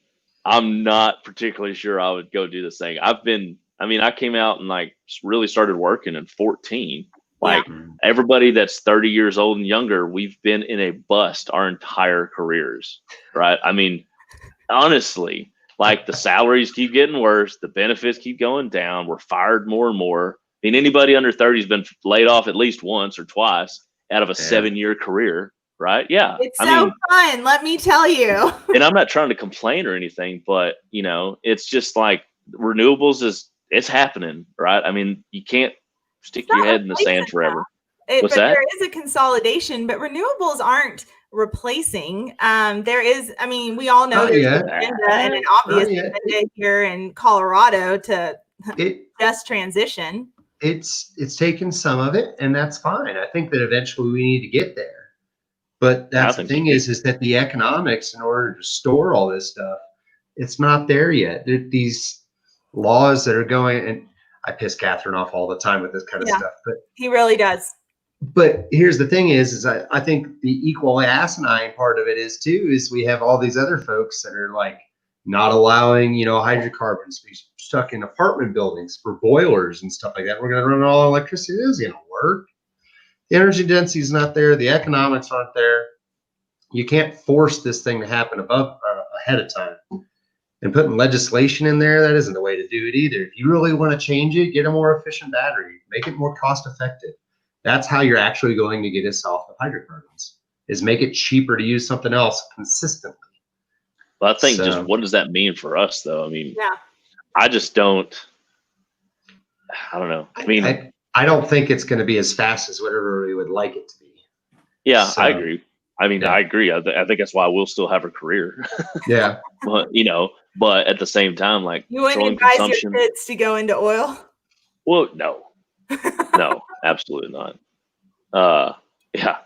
[SPEAKER 2] I'm not particularly sure I would go do this thing. I've been I mean, I came out and like really started working in 14. Like everybody that's 30 years old and younger, we've been in a bust our entire careers, right? I mean, honestly, like the salaries keep getting worse, the benefits keep going down, we're fired more and more. I mean, anybody under 30 has been laid off at least once or twice out of a 7-year career, right? Yeah.
[SPEAKER 1] It's so fun, let me tell you.
[SPEAKER 2] And I'm not trying to complain or anything, but you know, it's just like renewables it's happening, right? I mean, you can't stick your head in the sand forever. What's that?
[SPEAKER 1] There is a consolidation, but renewables aren't replacing. There is, I mean, we all know there's an agenda and an obvious agenda here in Colorado to just transition.
[SPEAKER 3] It's taken some of it, and that's fine. I think that eventually we need to get there. But that's the thing is that the economics in order to store all this stuff, it's not there yet. These laws that are going, and I piss Catherine off all the time with this kind of stuff, but
[SPEAKER 1] he really does.
[SPEAKER 3] But here's the thing is I think the equally asinine part of it is we have all these other folks that are like not allowing, hydrocarbons to be stuck in apartment buildings for boilers and stuff like that. We're going to run all electricity. It isn't going to work. The energy density is not there. The economics aren't there. You can't force this thing to happen ahead of time. And putting legislation in there, that isn't the way to do it either. If you really want to change it, get a more efficient battery, make it more cost effective. That's how you're actually going to get us off of hydrocarbons, is make it cheaper to use something else consistently.
[SPEAKER 2] Well, I think just what does that mean for us, though? I mean, I just don't. I don't know. I mean,
[SPEAKER 3] I don't think it's going to be as fast as whatever we would like it to be.
[SPEAKER 2] Yeah, I agree. I mean, I agree. I think that's why we'll still have a career.
[SPEAKER 3] Yeah.
[SPEAKER 2] But at the same time, like,
[SPEAKER 1] you wouldn't advise your kids to go into oil?
[SPEAKER 2] Well, no, absolutely not. Yeah.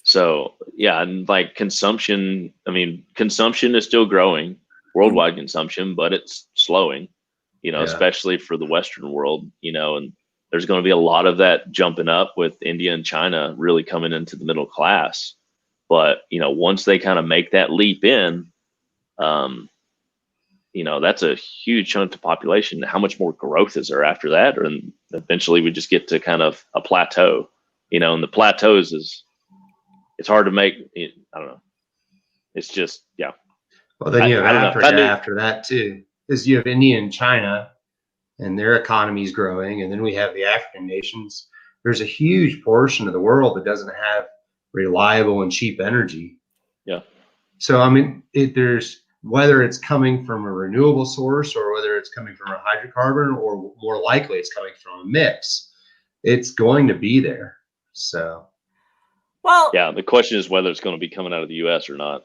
[SPEAKER 2] So and like consumption. I mean, consumption is still growing, worldwide consumption, but it's slowing. Especially for the Western world. And there's going to be a lot of that jumping up with India and China really coming into the middle class. But, once they kind of make that leap in, that's a huge chunk of population. How much more growth is there after that? And eventually we just get to kind of a plateau, and the plateaus it's hard to make. I don't know. It's just,
[SPEAKER 3] Well, then you have Africa after that too, because you have India and China and their economy is growing. And then we have the African nations. There's a huge portion of the world that doesn't have reliable and cheap energy.
[SPEAKER 2] Yeah.
[SPEAKER 3] So, I mean, there's whether it's coming from a renewable source or whether it's coming from a hydrocarbon, or more likely it's coming from a mix, it's going to be there. So,
[SPEAKER 2] the question is whether it's going to be coming out of the U.S. or not.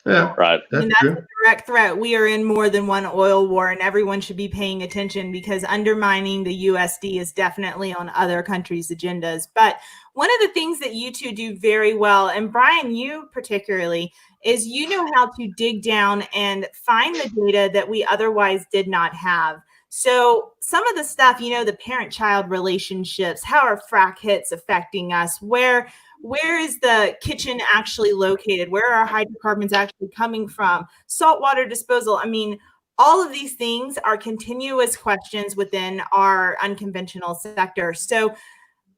[SPEAKER 3] Yeah.
[SPEAKER 2] Right.
[SPEAKER 1] That's a direct threat. We are in more than one oil war, and everyone should be paying attention, because undermining the USD is definitely on other countries' agendas. But one of the things that you two do very well, and Bryan, you particularly, is you know how to dig down and find the data that we otherwise did not have. So some of the stuff, the parent-child relationships, how are frac hits affecting us? Where is the kitchen actually located? Where are hydrocarbons actually coming from? Saltwater disposal. I mean, all of these things are continuous questions within our unconventional sector. So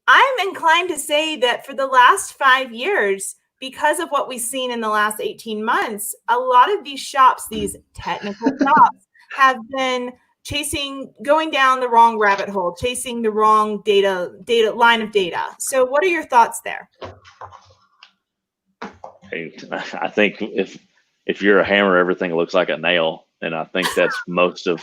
[SPEAKER 1] I'm inclined to say that for the last 5 years, because of what we've seen in the last 18 months, a lot of these shops, these technical shops, have been going down the wrong rabbit hole, chasing the wrong data line of data. So what are your thoughts there?
[SPEAKER 2] I think if you're a hammer, everything looks like a nail. And I think that's most of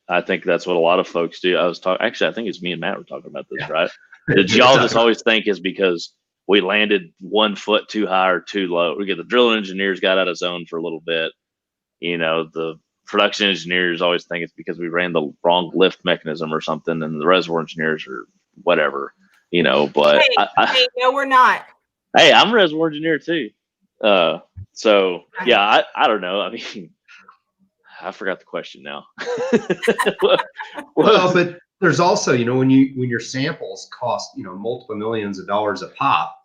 [SPEAKER 2] that's what a lot of folks do. I think it's me and Matt were talking about this, right? The geologists always think is because we landed 1 foot too high or too low. The drilling engineers got out of zone for a little bit. The production engineers always think it's because we ran the wrong lift mechanism or something, and the reservoir engineers or whatever, but
[SPEAKER 1] no, we're not.
[SPEAKER 2] Hey, I'm a reservoir engineer too. I don't know. I mean, I forgot the question now.
[SPEAKER 3] Well, but there's also, when your samples cost, multiple millions of dollars a pop,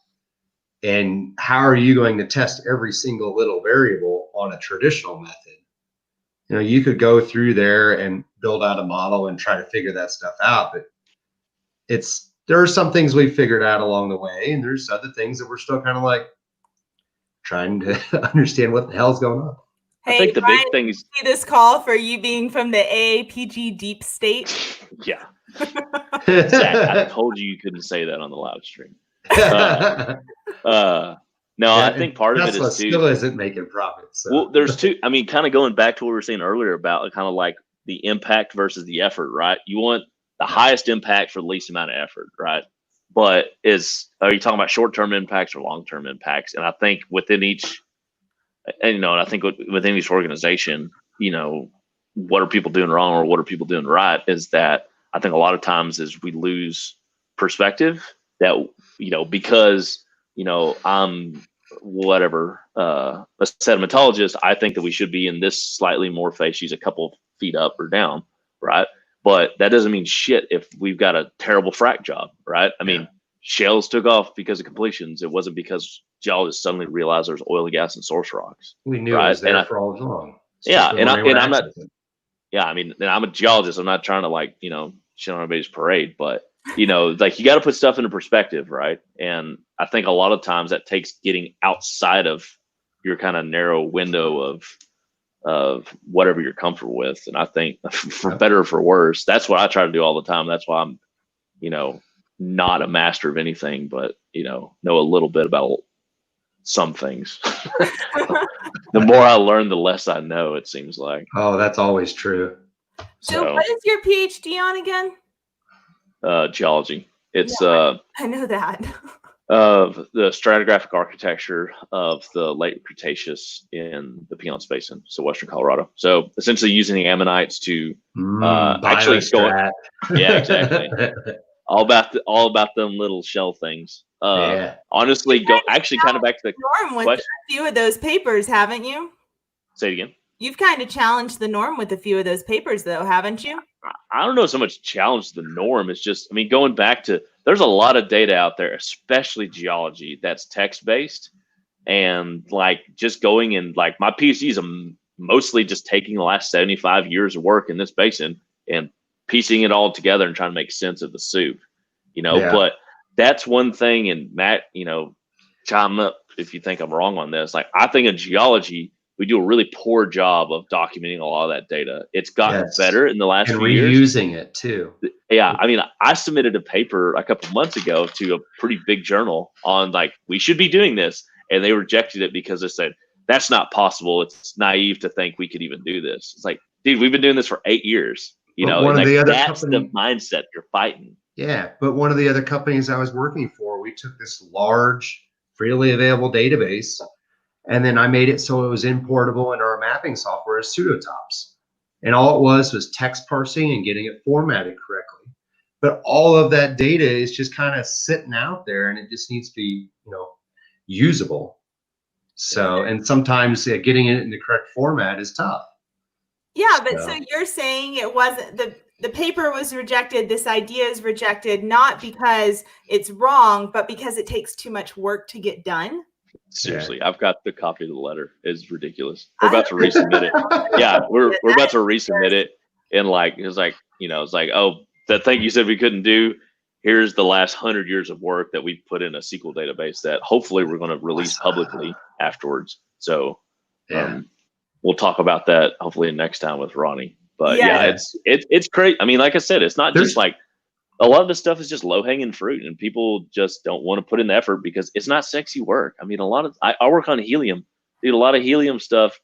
[SPEAKER 3] and how are you going to test every single little variable on a traditional method? You could go through there and build out a model and try to figure that stuff out, but there are some things we've figured out along the way, and there's other things that we're still kind of like trying to understand what the hell's going on.
[SPEAKER 1] Hey,
[SPEAKER 2] I think the
[SPEAKER 1] Bryan,
[SPEAKER 2] big thing is
[SPEAKER 1] see this call for you being from the AAPG deep state.
[SPEAKER 2] Yeah. Zach, I told you couldn't say that on the live stream. No, I think part of it is too.
[SPEAKER 3] Still isn't making profits. So.
[SPEAKER 2] Well, there's two. I mean, kind of going back to what we were saying earlier about kind of like the impact versus the effort, right? You want the highest impact for the least amount of effort, right? But are you talking about short-term impacts or long-term impacts? And I think within each, and I think within each organization, what are people doing wrong or what are people doing right? Is that I think a lot of times is we lose perspective that because I'm whatever a sedimentologist, I think that we should be in this slightly more facies a couple feet up or down, right? But that doesn't mean shit if we've got a terrible frac job, right? I mean, shales took off because of completions. It wasn't because geologists suddenly realized there's oil and gas and source rocks.
[SPEAKER 3] We knew it was there for all along.
[SPEAKER 2] Yeah, and I'm not. Yeah, I mean, I'm a geologist. I'm not trying to shit on everybody's parade, but you got to put stuff into perspective, right? And I think a lot of times that takes getting outside of your kind of narrow window of whatever you're comfortable with. And I think for better or for worse, that's what I try to do all the time. That's why I'm, not a master of anything, but know a little bit about some things. The more I learn, the less I know, it seems like.
[SPEAKER 3] Oh, that's always true.
[SPEAKER 1] So what is your PhD on again?
[SPEAKER 2] Geology. It's
[SPEAKER 1] I know that.
[SPEAKER 2] Of the stratigraphic architecture of the late Cretaceous in the Piceance Basin, so Western Colorado. So essentially using the ammonites to actually go. Yeah, exactly. all about them little shell things. Honestly, kind of back to the
[SPEAKER 1] norm with a few of those papers, haven't you?
[SPEAKER 2] Say it again.
[SPEAKER 1] You've kind of challenged the norm with a few of those papers, though, haven't you?
[SPEAKER 2] I don't know so much challenge the norm. It's just, going back to, there's a lot of data out there, especially geology, that's text-based. And just going and my PhD is mostly just taking the last 75 years of work in this basin and piecing it all together and trying to make sense of the soup, But that's one thing. And Matt, chime up if you think I'm wrong on this. I think in geology, we do a really poor job of documenting a lot of that data. It's gotten better in the last few years.
[SPEAKER 3] And reusing it too.
[SPEAKER 2] Yeah. I submitted a paper a couple months ago to a pretty big journal on we should be doing this. And they rejected it because they said, that's not possible. It's naive to think we could even do this. It's dude, we've been doing this for 8 years. That's the mindset you're fighting.
[SPEAKER 3] Yeah. But one of the other companies I was working for, we took this large, freely available database, and then I made it so it was importable into our mapping software as pseudotops. And all it was text parsing and getting it formatted correctly. But all of that data is just kind of sitting out there, and it just needs to be, usable. So, and sometimes getting it in the correct format is tough.
[SPEAKER 1] Yeah, but so you're saying it wasn't the paper was rejected, this idea is rejected, not because it's wrong, but because it takes too much work to get done?
[SPEAKER 2] Seriously, I've got the copy of the letter. It's ridiculous. We're about to resubmit it. Yeah, we're about to resubmit it. And oh, that thing you said we couldn't do, here's the last 100 years of work that we put in a SQL database that hopefully we're going to release publicly afterwards. So we'll talk about that hopefully next time with Ronnie. But it's great. Like I said, it's not just a lot of the stuff is just low hanging fruit, and people just don't want to put in the effort because it's not sexy work. I work on helium, dude. A lot of helium stuff.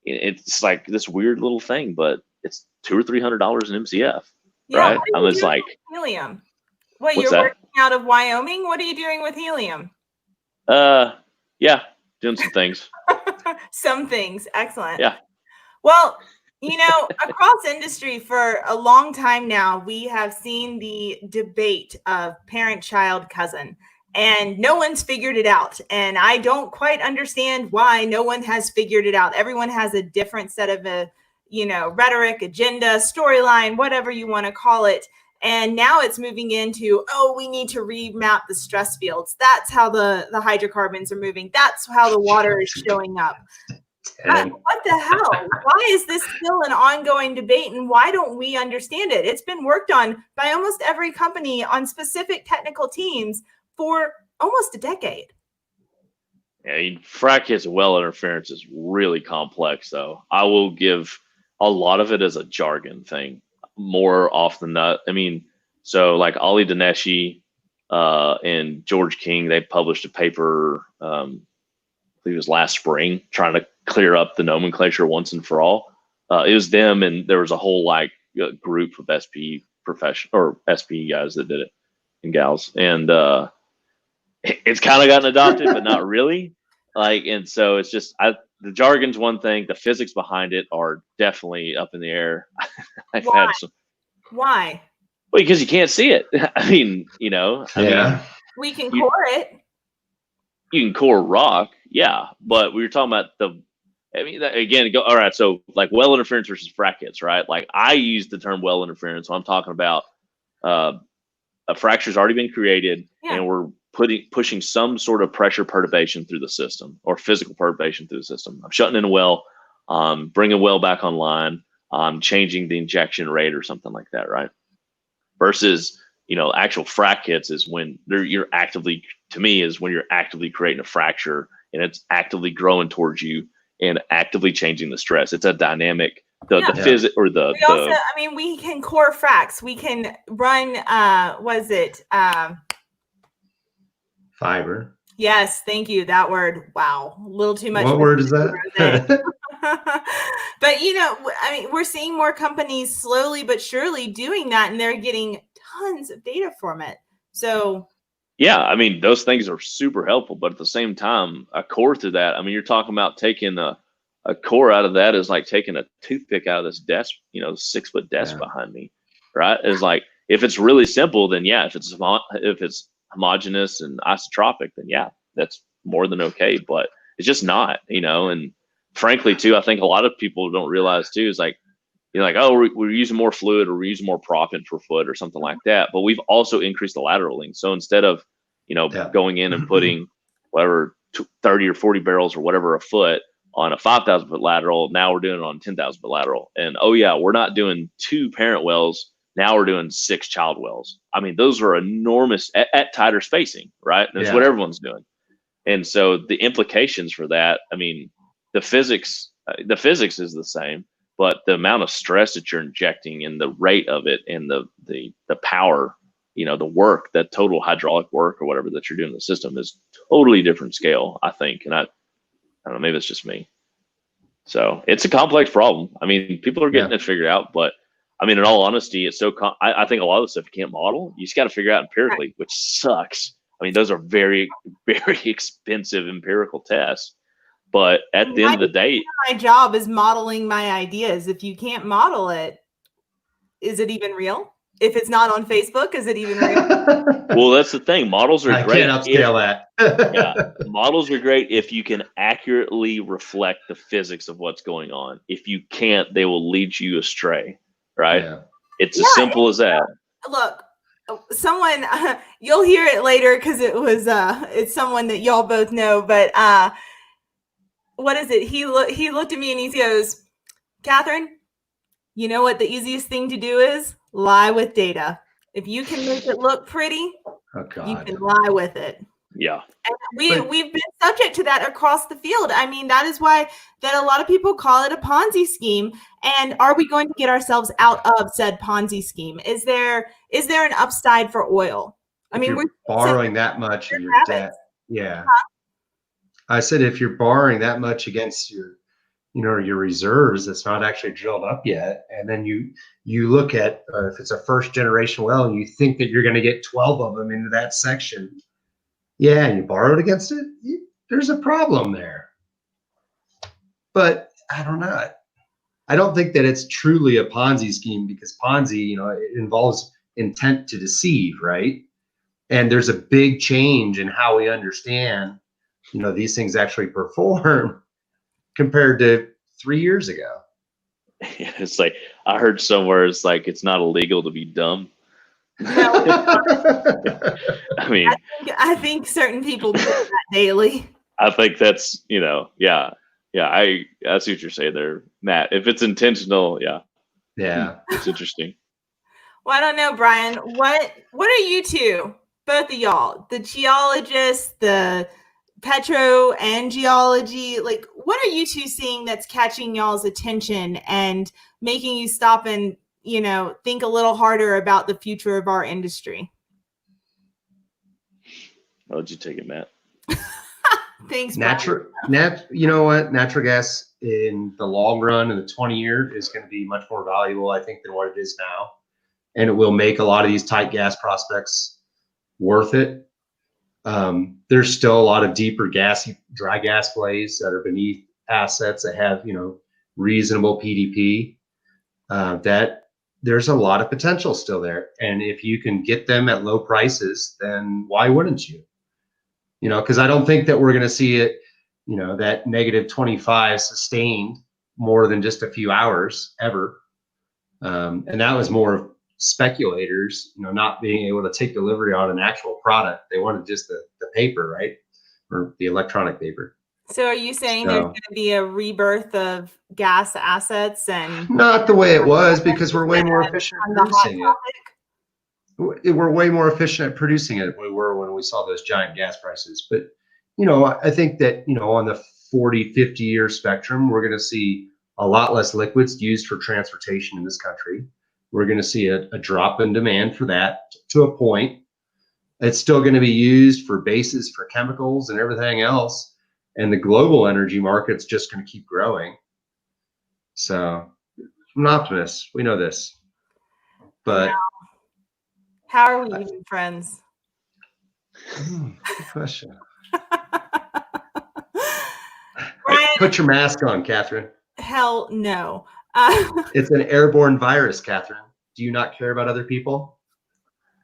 [SPEAKER 2] It's this weird little thing, but it's $200 or $300 an MCF, right? I was
[SPEAKER 1] helium. What, you're working out of Wyoming? What are you doing with helium?
[SPEAKER 2] Yeah, doing some things.
[SPEAKER 1] Some things, excellent.
[SPEAKER 2] Yeah.
[SPEAKER 1] Well, across industry for a long time now, we have seen the debate of parent-child cousin, and no one's figured it out. And I don't quite understand why no one has figured it out. Everyone has a different set of rhetoric, agenda, storyline, whatever you want to call it. And now it's moving into, we need to remap the stress fields. That's how the hydrocarbons are moving. That's how the water is showing up. What the hell? Why is this still an ongoing debate, and why don't we understand it? It's been worked on by almost every company on specific technical teams for almost a decade.
[SPEAKER 2] Yeah, frac hits well interference is really complex, though. I will give a lot of it as a jargon thing more often than not. I mean, so like Ali Dineshi and George King, they published a paper, I think it was last spring, trying to clear up the nomenclature once and for all. It was them, and there was a whole group of SP guys that did it, and gals, and it's kind of gotten adopted, but not really. And so it's just the jargon's one thing. The physics behind it are definitely up in the air.
[SPEAKER 1] Why? Why?
[SPEAKER 2] Well, because you can't see it. I mean,
[SPEAKER 1] we can core it.
[SPEAKER 2] You can core rock, yeah, but we were talking about all right. So like well interference versus frac hits, right? Like I use the term well interference. So I'm talking about a fracture's already been created, and we're pushing some sort of pressure perturbation through the system or physical perturbation through the system. I'm shutting in a well, bringing a well back online, changing the injection rate or something like that, right? Versus, actual frac hits is when you're actively creating a fracture, and it's actively growing towards you and actively changing the stress. It's a dynamic, we
[SPEAKER 1] can core fracs. We can run,
[SPEAKER 3] fiber.
[SPEAKER 1] Yes, thank you. That word. Wow. A little too much.
[SPEAKER 3] What word is that?
[SPEAKER 1] But, we're seeing more companies slowly but surely doing that, and they're getting tons of data from it. So.
[SPEAKER 2] Yeah, those things are super helpful, but at the same time, a core through that, you're talking about taking a core out of that is like taking a toothpick out of this desk, 6-foot desk behind me, right? It's like, if it's really simple, then if it's homogeneous and isotropic, then that's more than okay, but it's just not, and frankly too, I think a lot of people don't realize too, is like, we're using more fluid or we're using more proppant per foot or something like that, but we've also increased the lateral length. So instead of, going in and putting whatever 30 or 40 barrels or whatever a foot on a 5,000 foot lateral, now we're doing it on 10,000 foot lateral. And we're not doing 2 parent wells. Now we're doing 6 child wells. Those are enormous at tighter spacing, right? That's what everyone's doing. And so the implications for that, the physics is the same, but the amount of stress that you're injecting and the rate of it and the power, the work, that total hydraulic work or whatever that you're doing in the system is totally different scale, I think. And I don't know, maybe it's just me. So it's a complex problem. People are getting it figured out, but in all honesty, it's I think a lot of the stuff you can't model. You just got to figure out empirically, which sucks. Those are very, very expensive empirical tests. But at the end of the day,
[SPEAKER 1] my job is modeling my ideas. If you can't model it, is it even real? If it's not on Facebook, is it even real?
[SPEAKER 2] Well, that's the thing. Models are great.
[SPEAKER 3] I can't upscale
[SPEAKER 2] that. Models are great if you can accurately reflect the physics of what's going on. If you can't, they will lead you astray. Right? Yeah. It's as simple as that.
[SPEAKER 1] Look, someone you'll hear it later because it's someone that y'all both know. But what is it? He looked at me and he goes, "Catherine, you know what the easiest thing to do is? Lie with data. If you can make it look pretty, you can lie with it."
[SPEAKER 2] Yeah.
[SPEAKER 1] And we've been subject to that across the field. That is why that a lot of people call it a Ponzi scheme. And are we going to get ourselves out of said Ponzi scheme? Is there an upside for oil?
[SPEAKER 3] We're borrowing that much in your debt. Yeah. I said, if you're borrowing that much against your reserves that's not actually drilled up yet, and then you look at if it's a first generation well and you think that you're going to get 12 of them into that section, and you borrowed against it, there's a problem there. But I don't know. I don't think that it's truly a Ponzi scheme, because Ponzi, it involves intent to deceive, right? And there's a big change in how we understand, these things actually perform compared to 3 years ago.
[SPEAKER 2] It's like, I heard somewhere, it's like, it's not illegal to be dumb.
[SPEAKER 1] No,
[SPEAKER 2] I
[SPEAKER 1] think certain people do that daily.
[SPEAKER 2] I think that's, Yeah, I see what you're saying there, Matt. If it's intentional, yeah, it's interesting.
[SPEAKER 1] Well, I don't know, Bryan. What are you two, both of y'all, the geologists, the petro and geology? Like, what are you two seeing that's catching y'all's attention and making you stop and think a little harder about the future of our industry?
[SPEAKER 2] How would you take it, Matt?
[SPEAKER 1] Thanks,
[SPEAKER 3] you know what? Natural gas in the long run, in the 20-year, is going to be much more valuable, I think, than what it is now. And it will make a lot of these tight gas prospects worth it. There's still a lot of deeper dry gas plays that are beneath assets that have, reasonable PDP. That there's a lot of potential still there. And if you can get them at low prices, then why wouldn't you? Because I don't think that we're going to see it, that negative 25 sustained more than just a few hours ever. And that was more of speculators, not being able to take delivery on an actual product. They wanted just the paper, right? Or the electronic paper.
[SPEAKER 1] So are you saying there's going to be a rebirth of gas assets? And
[SPEAKER 3] not the way it was, because we're way more efficient at producing it. We're way more efficient at producing it than we were when we saw those giant gas prices. But, I think that, on the 40, 50-year spectrum, we're going to see a lot less liquids used for transportation in this country. We're going to see a drop in demand for that to a point. It's still going to be used for bases for chemicals and everything else. And the global energy market's just going to keep growing. So I'm an optimist. We know this. But
[SPEAKER 1] how are we even friends?
[SPEAKER 3] Good question. Bryan, put your mask on, Catherine.
[SPEAKER 1] Hell no.
[SPEAKER 3] It's an airborne virus, Catherine. Do you not care about other people?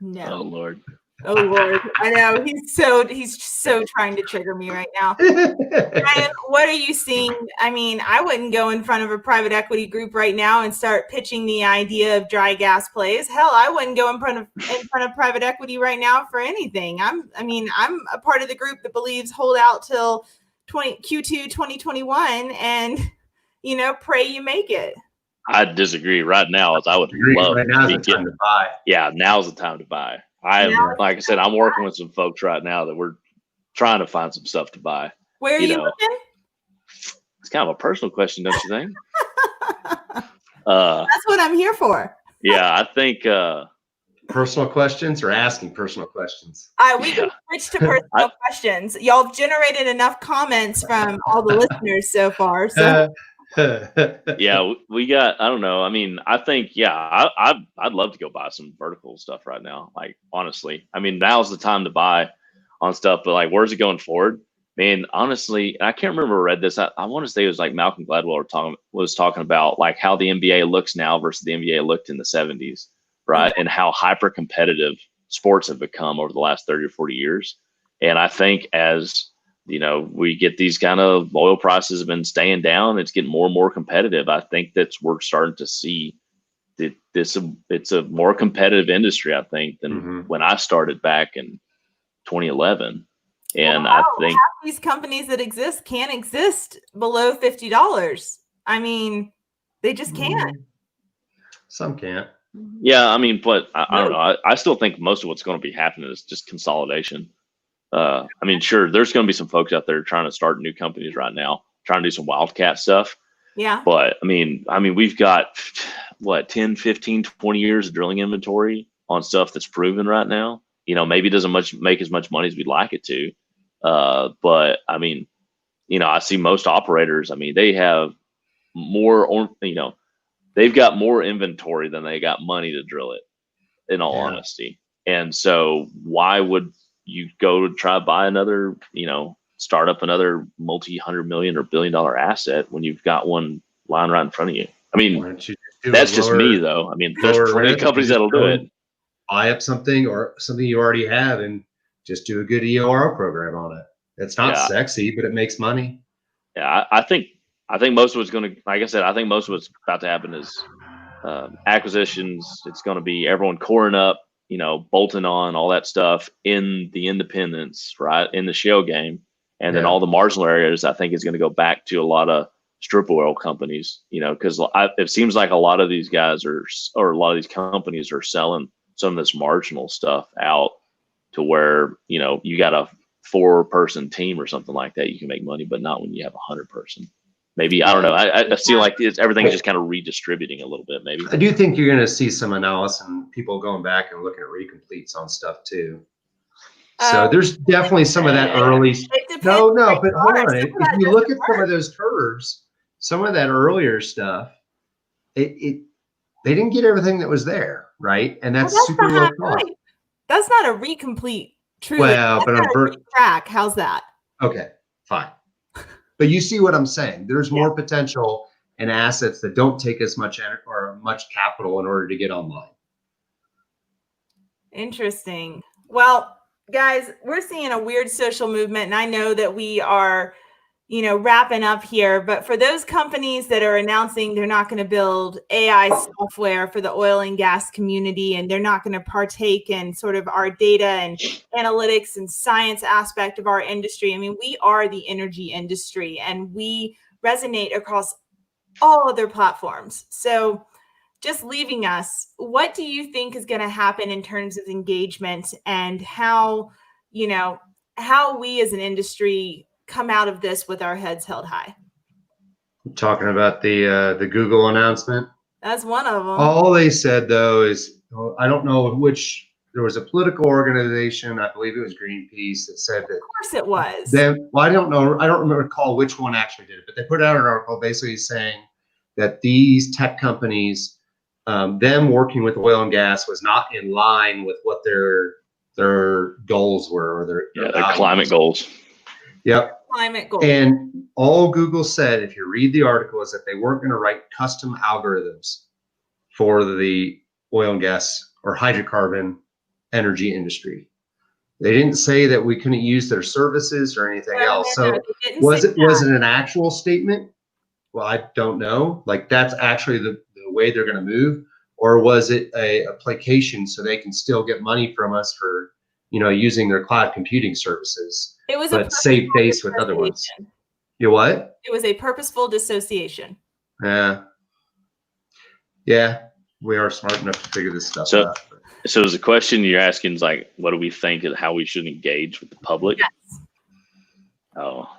[SPEAKER 1] No.
[SPEAKER 2] Oh Lord.
[SPEAKER 1] Oh Lord. I know. He's so trying to trigger me right now. Bryan, what are you seeing? I mean, I wouldn't go in front of a private equity group right now and start pitching the idea of dry gas plays. Hell, I wouldn't go in front of private equity right now for anything. I'm a part of the group that believes hold out till Q2 2021 and pray you make it.
[SPEAKER 2] I disagree. Right now, I would love
[SPEAKER 3] right now is the time to buy.
[SPEAKER 2] Yeah, now's the time to buy. Like I said, I'm working with some folks right now that we're trying to find some stuff to buy.
[SPEAKER 1] Where are you looking?
[SPEAKER 2] It's kind of a personal question, don't you think?
[SPEAKER 1] That's what I'm here for.
[SPEAKER 2] Yeah, I think
[SPEAKER 3] personal questions or asking personal questions.
[SPEAKER 1] We can switch to personal questions. Y'all have generated enough comments from all the listeners so far. So
[SPEAKER 2] yeah, we got, I don't know. I mean, I think, I'd love to go buy some vertical stuff right now. Like, honestly, I mean, now's the time to buy on stuff, but like, where's it going forward? Man, honestly, I can't remember who read this. I want to say it was like Malcolm Gladwell was talking about like how the NBA looks now versus the NBA looked in the 70s, right? And how hyper competitive sports have become over the last 30 or 40 years. And I think as we get these kind of oil prices have been staying down, it's getting more and more competitive. I think we're starting to see that it's a more competitive industry, I think, than when I started back in 2011. And I think
[SPEAKER 1] half these companies that exist can't exist below $50. I mean, they just can't.
[SPEAKER 3] Some can't.
[SPEAKER 2] Yeah, I mean, but I don't know. I still think most of what's going to be happening is just consolidation. I mean, sure, there's going to be some folks out there trying to start new companies right now, trying to do some wildcat stuff.
[SPEAKER 1] Yeah.
[SPEAKER 2] But I mean, we've got 10, 15, 20 years of drilling inventory on stuff that's proven right now. Maybe it doesn't make as much money as we'd like it to. But I mean, I see most operators, I mean, they have more, they've got more inventory than they got money to drill it, in all honesty. And so why would you go to try to buy another, start up another multi-$100 million or $1 billion asset when you've got one lying right in front of you? I mean, that's just me though. I mean, there's plenty of companies that'll do it.
[SPEAKER 3] Buy up something or something you already have and just do a good EOR program on it. It's not sexy, but it makes money.
[SPEAKER 2] Yeah, I think most of what's going to, like I said, I think most of what's about to happen is acquisitions. It's going to be everyone coring up, bolting on all that stuff in the independents, right, in the shale game. And then all the marginal areas, I think, is going to go back to a lot of strip oil companies, because it seems like a lot of these guys or a lot of these companies are selling some of this marginal stuff out to where, you got a 4-person team or something like that. You can make money, but not when you have 100-person. Maybe, I don't know. I feel like everything is just kind of redistributing a little bit, maybe.
[SPEAKER 3] I do think you're going to see some analysis and people going back and looking at recompletes on stuff too. So there's definitely some of that early. No, but hold on. If you look at some of those curves, some of that earlier stuff, they didn't get everything that was there, right? And that's super low cost.
[SPEAKER 1] That's not a recomplete, truly.
[SPEAKER 3] Well, but on
[SPEAKER 1] track, how's that?
[SPEAKER 3] Okay, fine. But you see what I'm saying? There's more potential in assets that don't take as much capital in order to get online.
[SPEAKER 1] Interesting. Well, guys, we're seeing a weird social movement, and I know that we are, wrapping up here, but for those companies that are announcing they're not going to build AI software for the oil and gas community, and they're not going to partake in sort of our data and analytics and science aspect of our industry. I mean, we are the energy industry, and we resonate across all other platforms. So just leaving us, what do you think is going to happen in terms of engagement, and how we as an industry come out of this with our heads held high?
[SPEAKER 3] I'm talking about the Google announcement.
[SPEAKER 1] That's one of them.
[SPEAKER 3] All they said though is, I don't know which. There was a political organization, I believe it was Greenpeace, that said that. Of
[SPEAKER 1] course it was.
[SPEAKER 3] I don't know. I don't recall which one actually did it, but they put out an article basically saying that these tech companies, them working with oil and gas, was not in line with what their goals were, or their
[SPEAKER 2] climate goals.
[SPEAKER 3] Yep.
[SPEAKER 1] Climate goals.
[SPEAKER 3] And all Google said, if you read the article, is that they weren't going to write custom algorithms for the oil and gas or hydrocarbon energy industry. They didn't say that we couldn't use their services or anything else. So was it an actual statement? Well, I don't know. Like, that's actually the way they're going to move, or was it a placation so they can still get money from us for using their cloud computing services?
[SPEAKER 1] It was
[SPEAKER 3] but save face with other ones. You what?
[SPEAKER 1] It was a purposeful dissociation.
[SPEAKER 3] Yeah, we are smart enough to figure this stuff out.
[SPEAKER 2] So the question you're asking is like, what do we think and how we should engage with the public?
[SPEAKER 1] Yes.
[SPEAKER 2] Oh.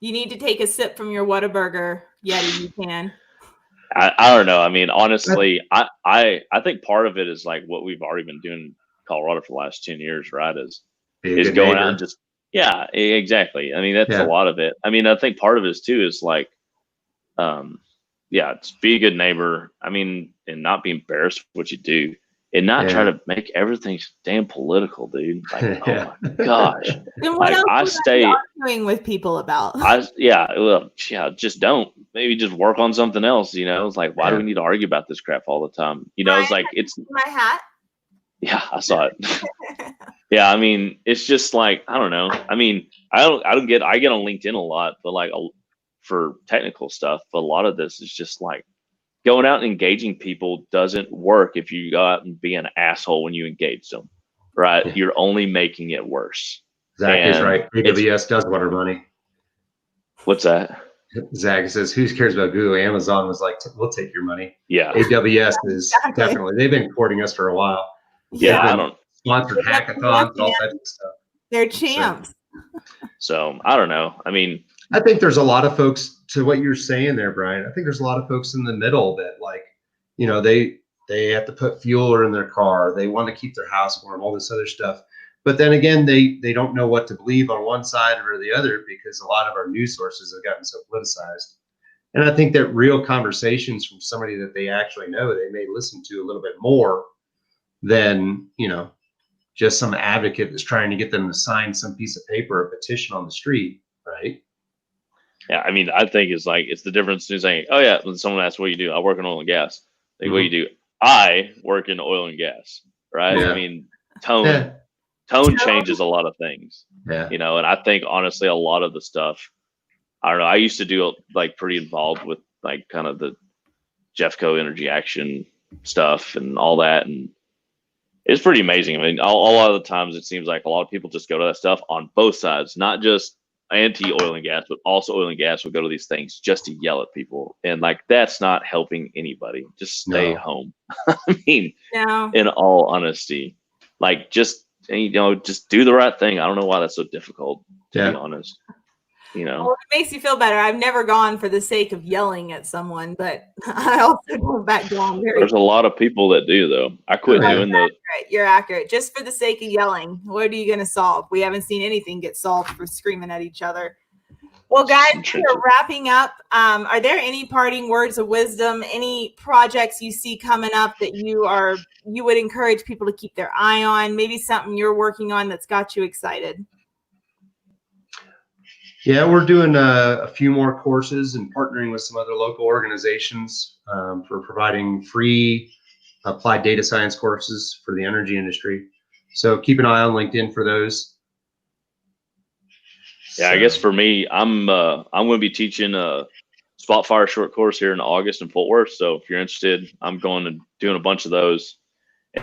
[SPEAKER 1] You need to take a sip from your Whataburger. Yeti, you can.
[SPEAKER 2] I don't know. I mean, honestly, I think part of it is like what we've already been doing in Colorado for the last 10 years, right? Is going out and just, exactly. I mean, that's a lot of it. I mean, I think part of it is like, just be a good neighbor. I mean, and not be embarrassed with what you do, and not try to make everything damn political, dude. Like, oh my gosh.
[SPEAKER 1] Then what else are you arguing with people about?
[SPEAKER 2] Just don't. Maybe just work on something else. It's like, why do we need to argue about this crap all the time? It's like, it's
[SPEAKER 1] my hat.
[SPEAKER 2] Yeah, I saw it. Yeah, I mean, it's just like, I don't know. I mean, I get on LinkedIn a lot, but like for technical stuff, but a lot of this is just like going out and engaging people doesn't work if you go out and be an asshole when you engage them, right? Yeah. You're only making it worse.
[SPEAKER 3] Zach is right. AWS does want our money.
[SPEAKER 2] What's that?
[SPEAKER 3] Zach says, who cares about Google? Amazon was like, we'll take your money.
[SPEAKER 2] Yeah.
[SPEAKER 3] AWS is definitely, they've been courting us for a while.
[SPEAKER 2] Yeah, I don't.
[SPEAKER 3] Sponsored hackathons and all types of stuff.
[SPEAKER 1] They're champs.
[SPEAKER 2] So I don't know. I mean,
[SPEAKER 3] I think there's a lot of folks, to what you're saying there, Brian. I think there's a lot of folks in the middle that, like, they have to put fuel in their car. They want to keep their house warm, all this other stuff. But then again, they don't know what to believe on one side or the other, because a lot of our news sources have gotten so politicized. And I think that real conversations from somebody that they actually know, they may listen to a little bit more than, just some advocate that's trying to get them to sign some piece of paper, a petition on the street, right?
[SPEAKER 2] Yeah, I mean, I think it's the difference between saying, oh yeah, when someone asks what you do, I work in oil and gas. Like, what you do? I work in oil and gas, right?
[SPEAKER 3] Yeah.
[SPEAKER 2] I mean, tone changes a lot of things.
[SPEAKER 3] Yeah.
[SPEAKER 2] And I think honestly, a lot of the stuff, I don't know, I used to do like pretty involved with like kind of the Jeffco Energy Action stuff and all that. And It's pretty amazing. I mean, a lot of the times it seems like a lot of people just go to that stuff on both sides, not just anti-oil and gas, but also oil and gas will go to these things just to yell at people. And like, that's not helping anybody. Just stay home. I mean, in all honesty, like just do the right thing. I don't know why that's so difficult, to be honest.
[SPEAKER 1] Well, it makes you feel better. I've never gone for the sake of yelling at someone, but I also go back down.
[SPEAKER 2] There's a lot of people that do, though. I quit doing those.
[SPEAKER 1] You're accurate. Just for the sake of yelling, what are you going to solve? We haven't seen anything get solved for screaming at each other. Well, guys, we're wrapping up. Are there any parting words of wisdom? Any projects you see coming up that you would encourage people to keep their eye on? Maybe something you're working on that's got you excited?
[SPEAKER 3] Yeah, we're doing a few more courses and partnering with some other local organizations for providing free applied data science courses for the energy industry. So keep an eye on LinkedIn for those.
[SPEAKER 2] Yeah, I guess for me, I'm going to be teaching a spot fire short course here in August in Fort Worth. So if you're interested, I'm going to doing a bunch of those.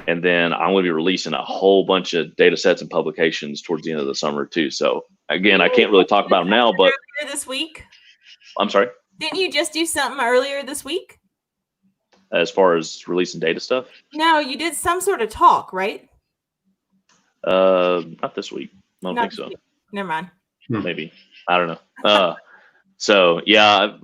[SPEAKER 2] And then I'm going to be releasing a whole bunch of data sets and publications towards the end of the summer too. So again, I can't really talk about them now, but
[SPEAKER 1] earlier this week.
[SPEAKER 2] I'm sorry.
[SPEAKER 1] Didn't you just do something earlier this week?
[SPEAKER 2] As far as releasing data stuff?
[SPEAKER 1] No, you did some sort of talk, right?
[SPEAKER 2] Not this week. I don't think so.
[SPEAKER 1] Never mind.
[SPEAKER 2] Maybe. I don't know. So yeah,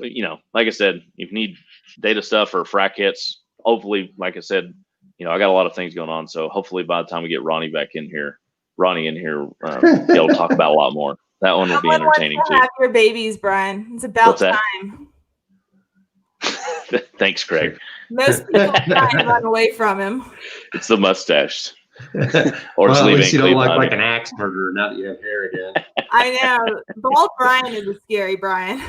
[SPEAKER 2] like I said, if you need data stuff or frac kits, hopefully, like I said, I got a lot of things going on. So hopefully by the time we get Ronnie in here, be able to talk about a lot more. That one will be entertaining too.
[SPEAKER 1] Have your babies, Brian. It's about time.
[SPEAKER 2] Thanks, Craig.
[SPEAKER 1] Most people try and run away from him.
[SPEAKER 2] It's the mustache.
[SPEAKER 3] Or well, at least you don't look like an axe murderer now that you have hair again.
[SPEAKER 1] I know. Bald Brian is a scary Brian.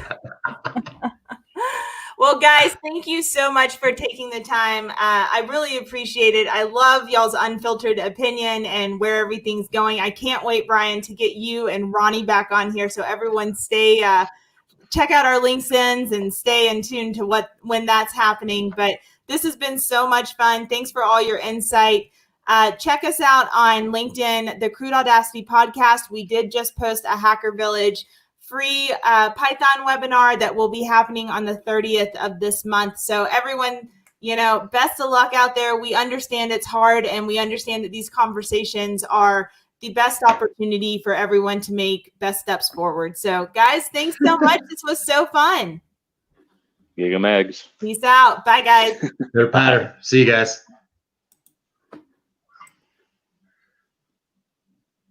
[SPEAKER 1] Well, guys, thank you so much for taking the time. I really appreciate it. I love y'all's unfiltered opinion and where everything's going. I can't wait, Brian, to get you and Ronnie back on here. So everyone check out our LinkedIn's and stay in tune to when that's happening. But this has been so much fun. Thanks for all your insight. Check us out on LinkedIn, the Crude Audacity podcast. We did just post a Hacker Village free Python webinar that will be happening on the 30th of this month. So everyone, best of luck out there. We understand it's hard, and we understand that these conversations are the best opportunity for everyone to make best steps forward. So guys, thanks so much. This was so fun.
[SPEAKER 2] Giga Mags.
[SPEAKER 1] Peace out. Bye, guys.
[SPEAKER 3] They're patter. See you guys.